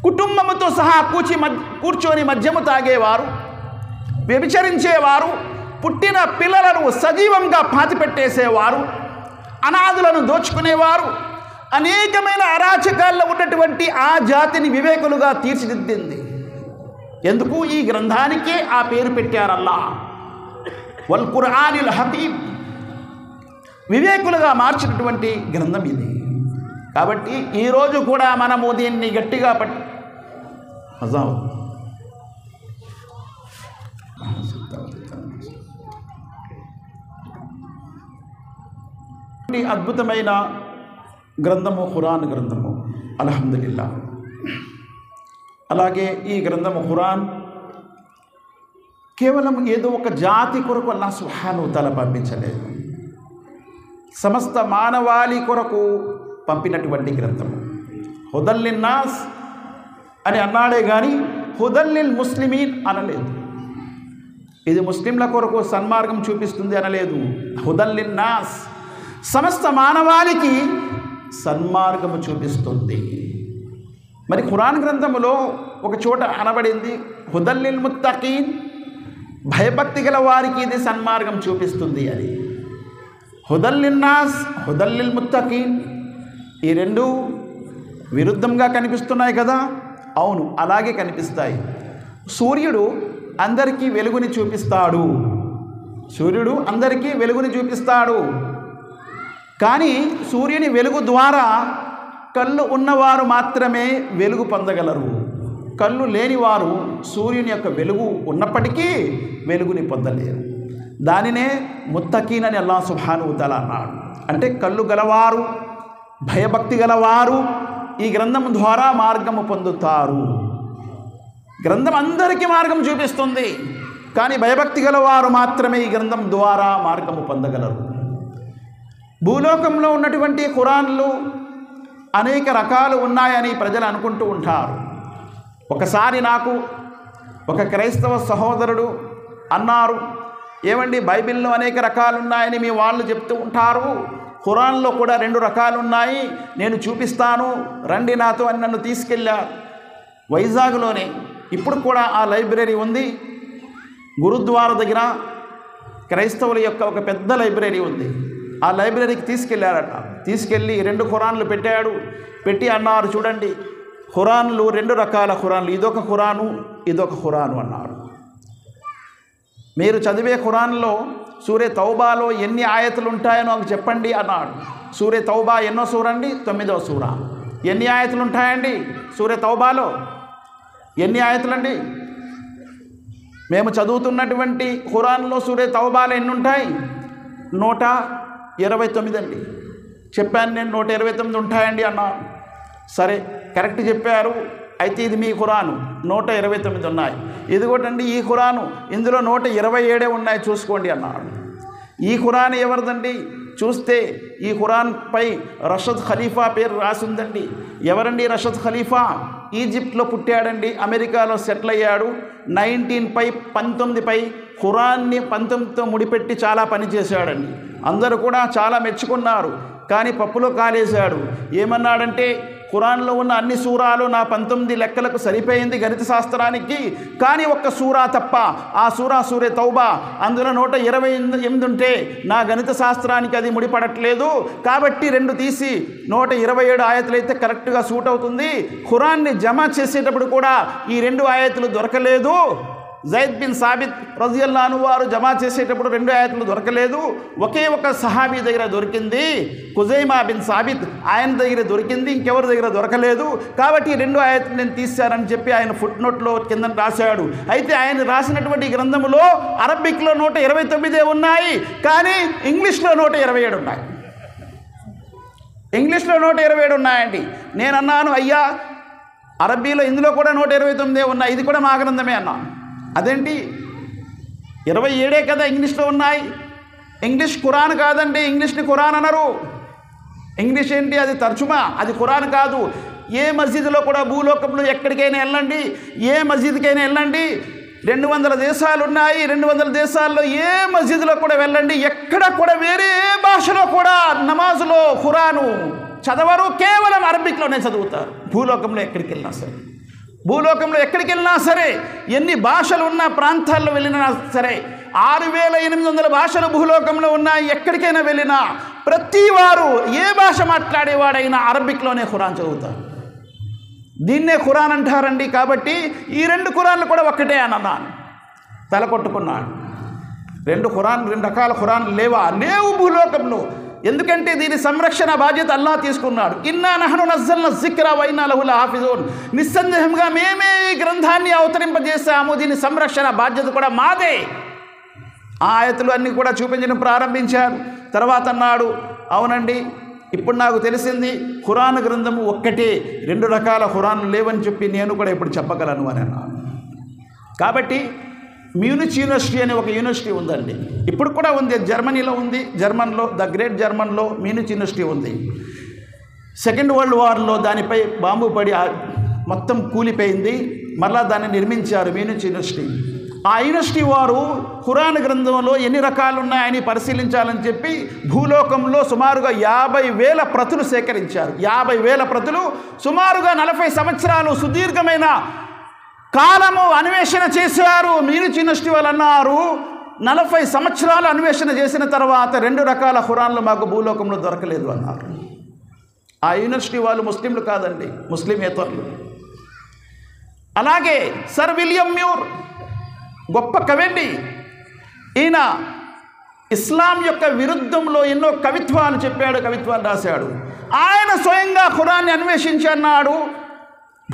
కుటుంబముతో సహా కూర్చొని మద్యము తాగేవారు, వ్యభిచరించేవారు, పుట్టిన పిల్లలను సజీవంగా పాతిపెట్టేసేవారు, అనాథులను దోచుకునేవారు, అనేకమైన అరాచకాల్లో ఉన్నటువంటి ఆ జాతిని వివేకులుగా తీర్చిదిద్దింది. ఎందుకు? ఈ గ్రంథానికే ఆ పేరు పెట్టారల్లా, వల్ ఖురానిల్ హకీం. వివేకులుగా మార్చినటువంటి గ్రంథం ఇది. కాబట్టి ఈరోజు కూడా మనము దీన్ని గట్టిగా అద్భుతమైన గ్రంథము ఖురాన్ గ్రంథము, అల్హమ్దులిల్లాహ్. అలాగే ఈ గ్రంథము ఖురాన్ కేవలం ఏదో ఒక జాతి కొరకు అల్లాహ్ సుబ్హానహు వ తఆలా పంపించలేదు, సమస్త మానవాళి కొరకు పంపినటువంటి గ్రంథము. హుదల్ లిన్నాస్ అని అన్నాడే కానీ హుదల్ లిల్ ముస్లిమీన్ అనలేదు. ఇది ముస్లింల కొరకు సన్మార్గం చూపిస్తుంది అనలేదు. హుదల్ లిన్నాస్, సమస్త మానవాళికి సన్మార్గము చూపిస్తుంది. మరి ఖురాన్ గ్రంథములో ఒక చోట అనబడింది హుదల్ లిల్ ముత్తఖీన్, భయభక్తి గల వారికి ఇది సన్మార్గం చూపిస్తుంది అని. హుదల్ లిన్నాస్, హుదల్ లిల్ ముత్తఖీన్, ఈ రెండు విరుద్ధంగా కనిపిస్తున్నాయి కదా? అవును, అలాగే కనిపిస్తాయి. సూర్యుడు అందరికీ వెలుగుని చూపిస్తాడు, సూర్యుడు అందరికీ వెలుగుని చూపిస్తాడు. కానీ సూర్యుని వెలుగు ద్వారా కళ్ళు ఉన్నవారు మాత్రమే వెలుగు పొందగలరు. కళ్ళు లేనివారు సూర్యుని యొక్క వెలుగు ఉన్నప్పటికీ వెలుగుని పొందలేరు. దానినే ముత్తకీన్ అని అల్లాహ్ సుబ్హానహు వ తఆలా అన్నాడు. అంటే కళ్ళు గలవారు, భయభక్తి గలవారు ఈ గ్రంథం ద్వారా మార్గము పొందుతారు. గ్రంథం అందరికీ మార్గం చూపిస్తుంది, కానీ భయభక్తి గలవారు మాత్రమే ఈ గ్రంథం ద్వారా మార్గము పొందగలరు. భూలోకంలో ఉన్నటువంటి ఖురాన్లు అనేక రకాలు ఉన్నాయని ప్రజలు అనుకుంటూ ఉంటారు. ఒకసారి నాకు ఒక క్రైస్తవ సహోదరుడు అన్నారు, ఏమండి బైబిల్లో అనేక రకాలు ఉన్నాయని మీ వాళ్ళు చెప్తూ ఉంటారు, ఖురాన్లో కూడా 2 రకాలు ఉన్నాయి, నేను చూపిస్తాను రండి నాతో అని నన్ను తీసుకెళ్ళారు. వైజాగ్లోనే ఇప్పుడు కూడా ఆ లైబ్రరీ ఉంది. గురుద్వారా దగ్గర క్రైస్తవుల యొక్క ఒక పెద్ద లైబ్రరీ ఉంది. ఆ లైబ్రరీకి తీసుకెళ్ళారట. తీసుకెళ్ళి 2 ఖురాన్లు పెట్టి అన్నారు, చూడండి ఖురాన్లు 2 రకాల ఖురాన్లు, ఇదొక ఖురాను ఇదొక ఖురాను అన్నారు. మీరు చదివే ఖురాన్లో సూరే తౌబాలో ఎన్ని ఆయతులు ఉంటాయో నాకు చెప్పండి అన్నాడు. సూరే తౌబా ఎన్నో సూర అండి? 9వ సూర. ఎన్ని ఆయతులు ఉంటాయండి సూరే తౌబాలో? ఎన్ని ఆయతులండి? మేము చదువుతున్నటువంటి ఖురాన్లో సూరే తౌబాలో ఎన్ని ఉంటాయి? 129 అండి. చెప్పాను నేను 129 ఉంటాయండి అన్నాను. సరే కరెక్ట్ చెప్పారు, అయితే ఇది మీ ఖురాను, 129 ఉన్నాయి. ఇదిగోటండి ఈ ఖురాను, ఇందులో 127 ఉన్నాయి చూసుకోండి అన్నాడు. ఈ ఖురాన్ ఎవరిదండి? చూస్తే ఈ ఖురాన్పై రషద్ ఖలీఫా పేరు రాసిందండి. ఎవరండి రషద్ ఖలీఫా? ఈజిప్ట్లో పుట్టాడండి, అమెరికాలో సెటిల్ అయ్యాడు. 19పై ఖురాన్ని 19తో ముడిపెట్టి చాలా పని చేశాడండి. అందరూ కూడా చాలా మెచ్చుకున్నారు. కానీ పప్పులో కాలేశాడు. ఏమన్నాడంటే ఖురాన్లో ఉన్న అన్ని సూరాలు నా 19 లెక్కలకు సరిపోయింది గణిత శాస్త్రానికి, కానీ ఒక్క సూరా తప్ప, ఆ సూరే తౌబా, అందులో 128 ఉంటే నా గణిత శాస్త్రానికి అది ముడిపడట్లేదు, కాబట్టి 2 తీసి 127 ఆయతులు అయితే కరెక్ట్గా సూట్ అవుతుంది. ఖురాన్ని జమ చేసేటప్పుడు కూడా ఈ 2 ఆయతులు దొరకలేదు. జైద్ బిన్ సాబిత్ రజియల్లాహు అన్హు వారు జమా చేసేటప్పుడు 2 ఆయతులు దొరకలేదు. ఒకే ఒక సహాబీ దగ్గర దొరికింది, ఖుజైమా బిన్ సాబిత్, ఆయన దగ్గర దొరికింది, ఇంకెవరి దగ్గర దొరకలేదు. కాబట్టి 2 ఆయతులు నేను తీశారని చెప్పి ఆయన ఫుట్ నోట్లో కింద రాశాడు. అయితే ఆయన రాసినటువంటి గ్రంథంలో అరబిక్లో 129 ఉన్నాయి, కానీ ఇంగ్లీష్లో 127 ఉన్నాయి. ఇంగ్లీష్లో 127 ఉన్నాయండి. నేను అన్నాను, అయ్యా అరబీలో ఇందులో కూడా 129 ఉన్నాయి, ఇది కూడా మా గ్రంథమే అన్నాను. అదేంటి 27 కదా ఇంగ్లీష్లో ఉన్నాయి, ఇంగ్లీష్ ఖురాన్ కాదండి, ఇంగ్లీష్ని ఖురాన్ అనరు. ఇంగ్లీష్ ఏంటి? అది తర్జుమా, అది ఖురాన్ కాదు. ఏ మస్జిద్లో కూడా భూలోకంలో ఎక్కడికైనా వెళ్ళండి, ఏ మస్జిద్కైనా వెళ్ళండి, 200 దేశాలు ఉన్నాయి, 200 దేశాల్లో ఏ మస్జిద్లో కూడా వెళ్ళండి, ఎక్కడ కూడా వేరే ఏ భాషలో కూడా నమాజులో ఖురాను చదవరు, కేవలం అరబిక్లోనే చదువుతారు. భూలోకంలో ఎక్కడికి వెళ్ళినా సరే, భూలోకంలో ఎక్కడికి వెళ్ళినా సరే, ఎన్ని భాషలు ఉన్న ప్రాంతాల్లో వెళ్ళినా సరే, 6800 భాషలు భూలోకంలో ఉన్నాయి. ఎక్కడికైనా వెళ్ళినా ప్రతి వారు ఏ భాష మాట్లాడేవాడైనా అరబిక్లోనే ఖురాన్ చదువుతారు. దీన్నే ఖురాన్ అంటారండి. కాబట్టి ఈ 2 ఖురాన్లు కూడా ఒక్కటే అని అన్నాను. తల కొట్టుకున్నాడు. 2 రకాల ఖురాన్లు లేవు భూలోకంలో. ఎందుకంటే దీని సంరక్షణ బాధ్యత అల్లాహ్ తీసుకున్నాడు. ఇన్నా నహ్ను నజ్జల్నా జిక్ర వ ఇన్నా లహు లహాఫిజూన్. నిస్సందేహంగా మేమే ఈ గ్రంథాన్ని అవతరింపజేశాము, దీని సంరక్షణ బాధ్యత కూడా మాదే. ఆ ఆయతులు అన్నీ కూడా చూపించడం ప్రారంభించారు. తర్వాత అన్నాడు, అవునండి ఇప్పుడు నాకు తెలిసింది ఖురాన్ గ్రంథము ఒక్కటే, 2 రకాల ఖురాన్లు లేవని చెప్పి నేను కూడా ఇప్పుడు చెప్పగలను అని అన్నాను. కాబట్టి మ్యూనిచ్ యూనివర్సిటీ అనే ఒక యూనివర్సిటీ ఉందండి, ఇప్పుడు కూడా ఉంది, జర్మనీలో ఉంది. జర్మన్లో ద గ్రేట్ జర్మన్లో మ్యూనిచ్ యూనివర్సిటీ ఉంది. సెకండ్ వరల్డ్ వార్లో దానిపై బాంబు పడి మొత్తం కూలిపోయింది. మరలా దాన్ని నిర్మించారు మ్యూనిచ్ యూనివర్సిటీ. ఆ యూనివర్సిటీ వారు ఖురాన్ గ్రంథంలో ఎన్ని రకాలు ఉన్నాయని పరిశీలించాలని చెప్పి భూలోకంలో సుమారుగా 50,000 ప్రతులు సేకరించారు. 50,000 ప్రతులు, సుమారుగా 40 సంవత్సరాలు సుదీర్ఘమైన కాలము అన్వేషణ చేశారు. మ్యూనిచ్ యూనివర్సిటీ వాళ్ళు అన్నారు, 40 సంవత్సరాలు అన్వేషణ చేసిన తర్వాత 2 రకాల ఖురాన్లు మాకు భూలోకంలో దొరకలేదు అన్నారు. ఆ యూనివర్సిటీ వాళ్ళు ముస్లింలు కాదండి, ముస్లిమేతరులు. అలాగే సర్ విలియం మ్యూర్ గొప్ప కవండి. ఈయన ఇస్లాం యొక్క విరుద్ధంలో ఎన్నో కవిత్వాలు చెప్పాడు, కవిత్వాలు రాశాడు. ఆయన స్వయంగా ఖురాన్ని అన్వేషించి అన్నాడు,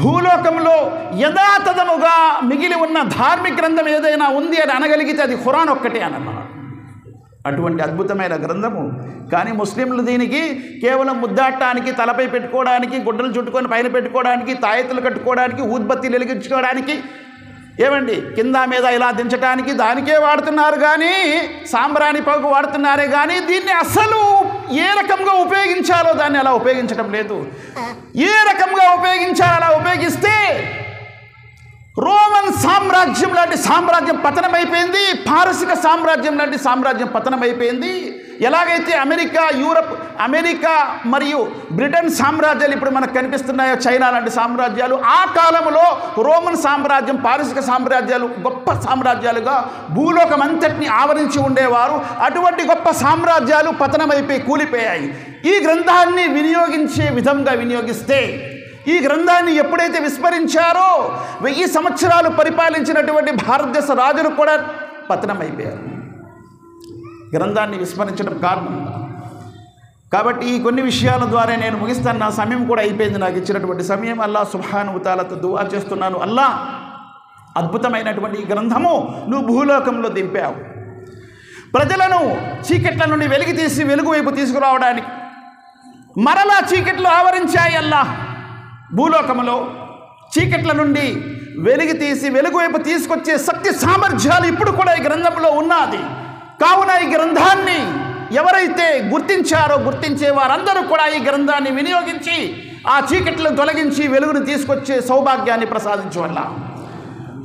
భూలోకంలో యథాతథముగా మిగిలి ఉన్న ధార్మిక గ్రంథం ఏదైనా ఉంది అని అనగలిగితే అది ఖురాన్ ఒక్కటే అని అన్నాడు. అటువంటి అద్భుతమైన గ్రంథము. కానీ ముస్లింలు దీనికి కేవలం ముద్దాటానికి, తలపై పెట్టుకోవడానికి, గుడ్డలు చుట్టుకొని పైన పెట్టుకోవడానికి, తాయెత్తులు కట్టుకోవడానికి, ఊద్బత్తీలు వెలిగించుకోవడానికి, ఏమండి కింద మీద ఇలా దించడానికి దానికే వాడుతున్నారు. కానీ సాంబ్రాణి పొగకు వాడుతున్నారే కానీ దీన్ని అసలు ఏ రకంగా ఉపయోగించాలో దాన్ని అలా ఉపయోగించడం లేదు. ఏ రకంగా ఉపయోగించాలో అలా ఉపయోగిస్తే రోమన్ సామ్రాజ్యం లాంటి సామ్రాజ్యం పతనమైపోయింది, పారసిక సామ్రాజ్యం లాంటి సామ్రాజ్యం పతనమైపోయింది. ఎలాగైతే అమెరికా, యూరప్, అమెరికా మరియు బ్రిటన్ సామ్రాజ్యాలు ఇప్పుడు మనకు కనిపిస్తున్నాయో, చైనా లాంటి సామ్రాజ్యాలు, ఆ కాలంలో రోమన్ సామ్రాజ్యం, పారసిక సామ్రాజ్యాలు గొప్ప సామ్రాజ్యాలుగా భూలోకం అంతటిని ఆవరించి ఉండేవారు. అటువంటి గొప్ప సామ్రాజ్యాలు పతనమైపోయి కూలిపోయాయి. ఈ గ్రంథాన్ని వినియోగించే విధంగా వినియోగిస్తే, ఈ గ్రంథాన్ని ఎప్పుడైతే విస్మరించారో 1000 సంవత్సరాలు పరిపాలించినటువంటి భారతదేశ రాజులు కూడా పతనమైపోయారు గ్రంథాన్ని విస్మరించడం కారణంగా. కాబట్టి ఈ కొన్ని విషయాల ద్వారా నేను ముగిస్తాను. నా సమయం కూడా అయిపోయింది, నాకు ఇచ్చినటువంటి సమయం. అల్లాహ్ సుబ్హానహు వ తఆలాతో దుఆ చేస్తున్నాను, అల్లాహ్ అద్భుతమైనటువంటి ఈ గ్రంథము నువ్వు భూలోకంలో దింపావు. ప్రజలను చీకట్ల నుండి వెలుగు తీసి వెలుగు వైపు తీసుకురావడానికి మరలా చీకట్లు ఆవరించాయి. అల్లాహ్ భూలోకంలో చీకట్ల నుండి వెలుగు తీసి వెలుగు వైపు తీసుకొచ్చే శక్తి సామర్థ్యాలు ఇప్పుడు కూడా ఈ గ్రంథంలో ఉన్నది. కావున ఈ గ్రంథాన్ని ఎవరైతే గుర్తించారో, గుర్తించే వారందరూ కూడా ఈ గ్రంథాన్ని వినియోగించి ఆ చీకట్లను తొలగించి వెలుగును తీసుకొచ్చే సౌభాగ్యాన్ని ప్రసాదించు. అల్లాహ్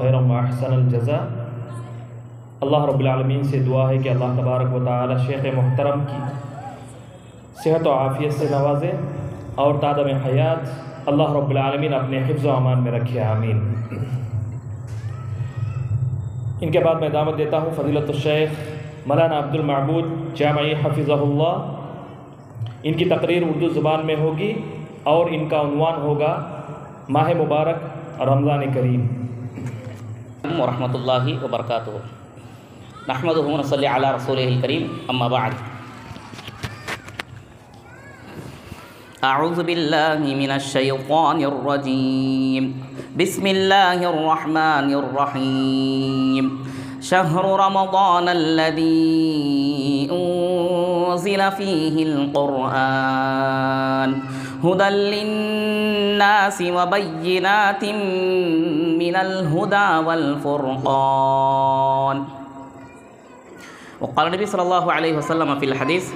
खैर व अहसन अल-जज़ा। अल्लाह रब्बुल आलमीन से दुआ है कि अल्लाह तबारक व तआला शेख मोहतरम की सेहत व आफ़ियत से नवाजे और तादम हयात अल्लाह रब्बुल आलमीन अपने हिफ्ज़ व अमान में रखे, आमीन। इनके बाद मैं दावत देता हूँ फ़ज़ीलतुश शेख मौलाना अब्दुल मअबूद जामई हफ़िज़हुल्लाह। इनकी तकरीर उर्दू ज़ुबान में होगी और इनका उन्वान होगा माह मुबारक रमज़ान करीम। वरहमतुल्लाहि वबरकातुहू। नहमदुहु व नसल्ली अला रसूलिहिल करीम, अम्मा बअद। अऊज़ु बिल्लाहि मिनश शैतानिर रजीम। बिस्मिल्लाहिर रहमानिर रहीम। शहरु रमज़ानल्लज़ी उन्ज़िल फ़ीहिल क़ुरआन हुदल लिन्नासि व बय्यिनातिन मिनल हुदा वल फ़ुरक़ान। वक़ाल नबी सल्लल्लाहु अलैहि वसल्लम फ़िल हदीस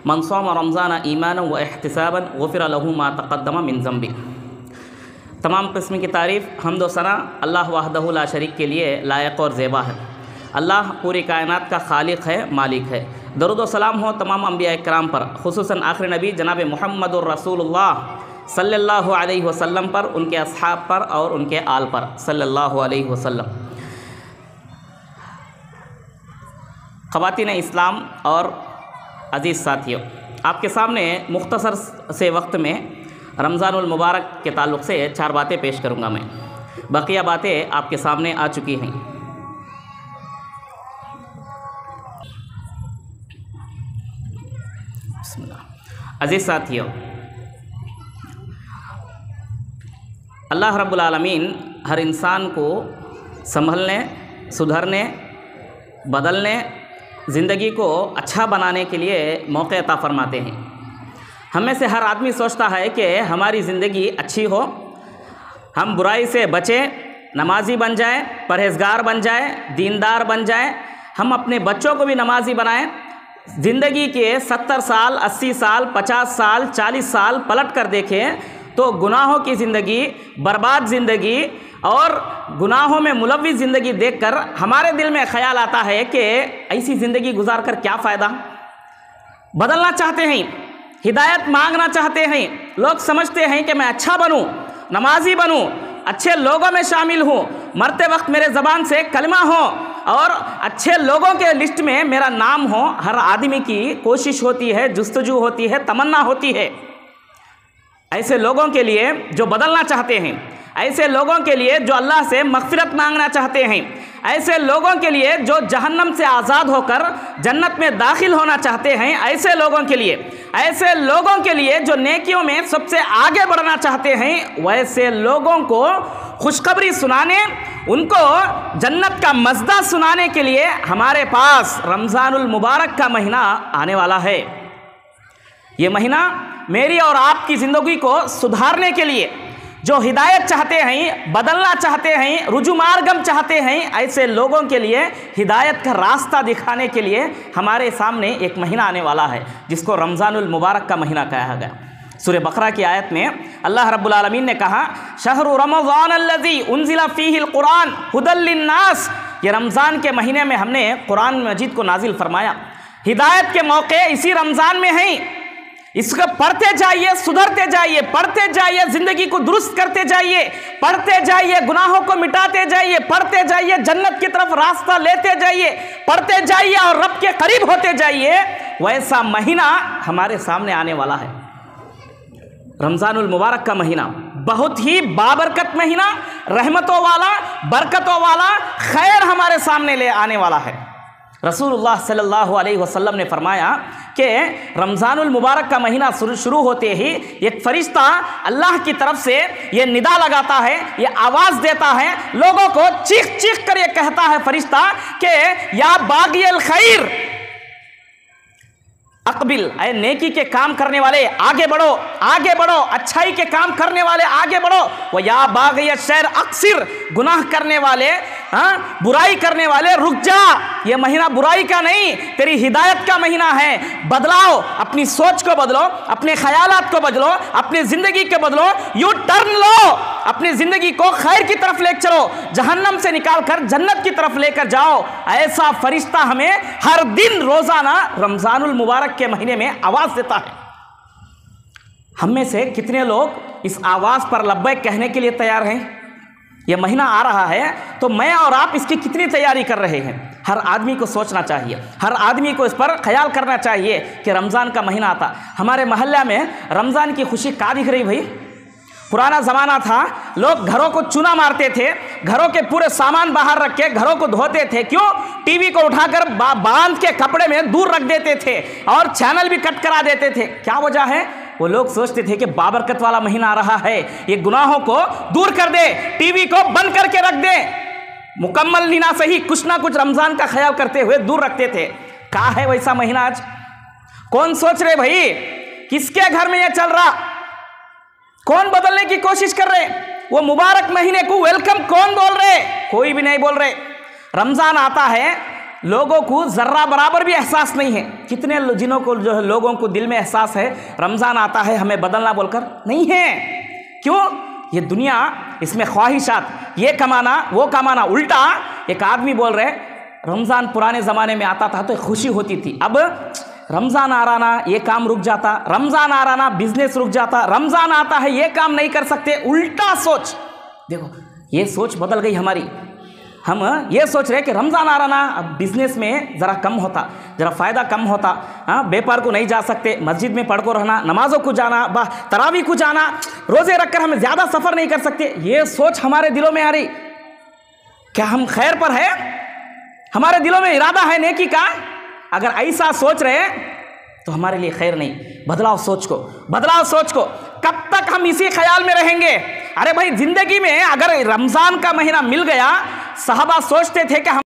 मन साम रमज़ान ईमानन व इहतिसाबन गुफ़िर लहू मा तक़द्दम मिन ज़ंबि। तमाम किस्म की तारीफ़ हम्द व सना अल्लाह वहदहु ला शरीक के लिए लायक और ज़ेबा है। अल्लाह पूरी कायनात का खालिक है, मालिक है। दरूद व सलाम हो तमाम अंबिया इकराम पर, खुसूसन आखिरी नबी जनाब मुहम्मदुर रसूलुल्लाह सल्लल्लाहु अलैहि वसल्लम पर, उनके अस्हाब पर और उनके आल पर सल्लल्लाहु अलैहि वसल्लम। ख़वातीन इस्लाम और अज़ीज़ साथियों, आपके सामने मुख्तसर से वक्त में रमज़ानुल मुबारक के ताल्लुक़ से 4 बातें पेश करूँगा मैं। बकिया बातें आपके सामने आ चुकी हैं। अज़ीज़ साथियों, अल्लाह रब्बुल आलमीन हर इंसान को संभलने, सुधरने, बदलने, ज़िंदगी को अच्छा बनाने के लिए मौके अता फरमाते हैं। हम में से हर आदमी सोचता है कि हमारी ज़िंदगी अच्छी हो, हम बुराई से बचें, नमाजी बन जाएं, परहेज़गार बन जाएं, दीनदार बन जाएं, हम अपने बच्चों को भी नमाजी बनाएं। ज़िंदगी के 70 साल, 80 साल, 50 साल, 40 साल पलट कर देखें तो गुनाहों की ज़िंदगी, बर्बाद ज़िंदगी और गुनाहों में मुलव्विस ज़िंदगी देखकर हमारे दिल में ख्याल आता है कि ऐसी ज़िंदगी गुजार कर क्या फ़ायदा। बदलना चाहते हैं, हिदायत मांगना चाहते हैं, लोग समझते हैं कि मैं अच्छा बनूं, नमाजी बनूं, अच्छे लोगों में शामिल हूं, मरते वक्त मेरे ज़बान से कलमा हो और अच्छे लोगों के लिस्ट में मेरा नाम हो। हर आदमी की कोशिश होती है, जुस्तजू होती है, तमन्ना होती है। ऐसे लोगों के लिए जो बदलना चाहते हैं, ऐसे लोगों के लिए जो अल्लाह से मग़फ़िरत मांगना चाहते हैं, ऐसे लोगों के लिए जो जहन्नम से आज़ाद होकर जन्नत में दाखिल होना चाहते हैं, ऐसे लोगों के लिए जो नेकियों में सबसे आगे बढ़ना चाहते हैं, वैसे लोगों को खुशखबरी सुनाने, उनको जन्नत का मज़दा सुनाने के लिए हमारे पास रमज़ानुल मुबारक का महीना आने वाला है। ये महीना मेरी और आपकी ज़िंदगी को सुधारने के लिए, जो हिदायत चाहते हैं, बदलना चाहते हैं, रुजुमार्गम चाहते हैं, ऐसे लोगों के लिए हिदायत का रास्ता दिखाने के लिए हमारे सामने एक महीना आने वाला है, जिसको रमज़ानुल मुबारक का महीना कहा गया। सूरह बकरा की आयत में अल्लाह रब्बुल आलमीन ने कहा, शहरु रमज़ान अल्लज़ी उन्ज़िला फ़ीहिल कुरान हुदल लिन्नास। ये रमज़ान के महीने में हमने कुरान मजीद को नाजिल फरमाया। हिदायत के मौके इसी रमज़ान में हैं। इसको पढ़ते जाइए, सुधरते जाइए, पढ़ते जाइए, ज़िंदगी को दुरुस्त करते जाइए, पढ़ते जाइए, गुनाहों को मिटाते जाइए, पढ़ते जाइए, जन्नत की तरफ रास्ता लेते जाइए, पढ़ते जाइए और रब के करीब होते जाइए। वैसा महीना हमारे सामने आने वाला है। रमज़ानुल मुबारक का महीना बहुत ही बाबरकत महीना, रहमतों वाला, बरकतों वाला, खैर हमारे सामने ले आने वाला है। रसूलुल्लाह सल्लल्लाहु अलैहि वसल्लम ने फरमाया कि रमज़ानुल मुबारक का महीना शुरू होते ही एक फ़रिश्ता अल्लाह की तरफ से ये निदा लगाता है, ये आवाज़ देता है, लोगों को चीख चीख कर ये कहता है फ़रिश्ता कि या बाग़ियल खैर अक़बिल, ऐ नेकी के काम करने वाले आगे बढ़ो, आगे बढ़ो, अच्छाई के काम करने वाले आगे बढ़ो। वो या बाग़िय शर अक्सिर, गुनाह करने वाले, बुराई करने वाले रुक जा। ये महीना बुराई का नहीं, तेरी हिदायत का महीना है। बदलाओ, अपनी सोच को बदलो, अपने ख्यालात को बदलो, अपनी ज़िंदगी को बदलो, यू टर्न लो, अपनी ज़िंदगी को खैर की तरफ ले चलो, जहन्नम से निकाल कर जन्नत की तरफ लेकर जाओ। ऐसा फरिश्ता हमें हर दिन रोज़ाना रमज़ानुल मुबारक के महीने में आवाज़ देता है। हम में से कितने लोग इस आवाज़ पर लब्बैक कहने के लिए तैयार हैं? यह महीना आ रहा है तो मैं और आप इसकी कितनी तैयारी कर रहे हैं? हर आदमी को सोचना चाहिए, हर आदमी को इस पर ख्याल करना चाहिए कि रमज़ान का महीना आता। हमारे मोहल्ले में रमज़ान की खुशी कहाँ दिख रही भाई? पुराना ज़माना था, लोग घरों को चूना मारते थे, घरों के पूरे सामान बाहर रख के घरों को धोते थे। क्यों? टीवी को उठाकर बांध के कपड़े में दूर रख देते थे और चैनल भी कट करा देते थे। क्या वजह है? वो लोग सोचते थे कि बाबरकत वाला महीना आ रहा है, ये गुनाहों को दूर कर दे, टीवी को बंद करके रख दे। मुकम्मल नहीं ना सही, कुछ ना कुछ रमज़ान का ख्याल करते हुए दूर रखते थे। कहाँ है वैसा महीना आज? कौन सोच रहे भाई? किसके घर में यह चल रहा? कौन बदलने की कोशिश कर रहे? वो मुबारक महीने को वेलकम कौन बोल रहे? कोई भी नहीं बोल रहे। रमज़ान आता है, लोगों को ज़र्रा बराबर भी एहसास नहीं है। कितने जिनों को जो है लोगों को दिल में एहसास है रमज़ान आता है हमें बदलना बोलकर? नहीं है। क्यों? ये दुनिया, इसमें ख्वाहिशात, ये कमाना वो कमाना। उल्टा एक आदमी बोल रहे रमज़ान पुराने ज़माने में आता था तो खुशी होती थी, अब रमज़ान आ रहा ना ये काम रुक जाता, रमज़ान आ रहा ना बिजनेस रुक जाता, रमज़ान आता है ये काम नहीं कर सकते। उल्टा सोच, देखो ये सोच बदल गई हमारी। हम ये सोच रहे कि रमज़ान आ रहा ना, अब बिजनेस में ज़रा कम होता, ज़रा फ़ायदा कम होता, व्यापार को नहीं जा सकते, मस्जिद में पढ़ को रहना, नमाज़ों को जाना, तरावी को जाना, रोज़े रखकर हम ज़्यादा सफ़र नहीं कर सकते। ये सोच हमारे दिलों में आ रही। क्या हम खैर पर है? हमारे दिलों में इरादा है नेकी का? अगर ऐसा सोच रहे तो हमारे लिए खैर नहीं। बदलाव सोच को, बदलाव सोच को। कब तक हम इसी ख्याल में रहेंगे? अरे भाई ज़िंदगी में अगर रमज़ान का महीना मिल गया, सहाबा सोचते थे कि हम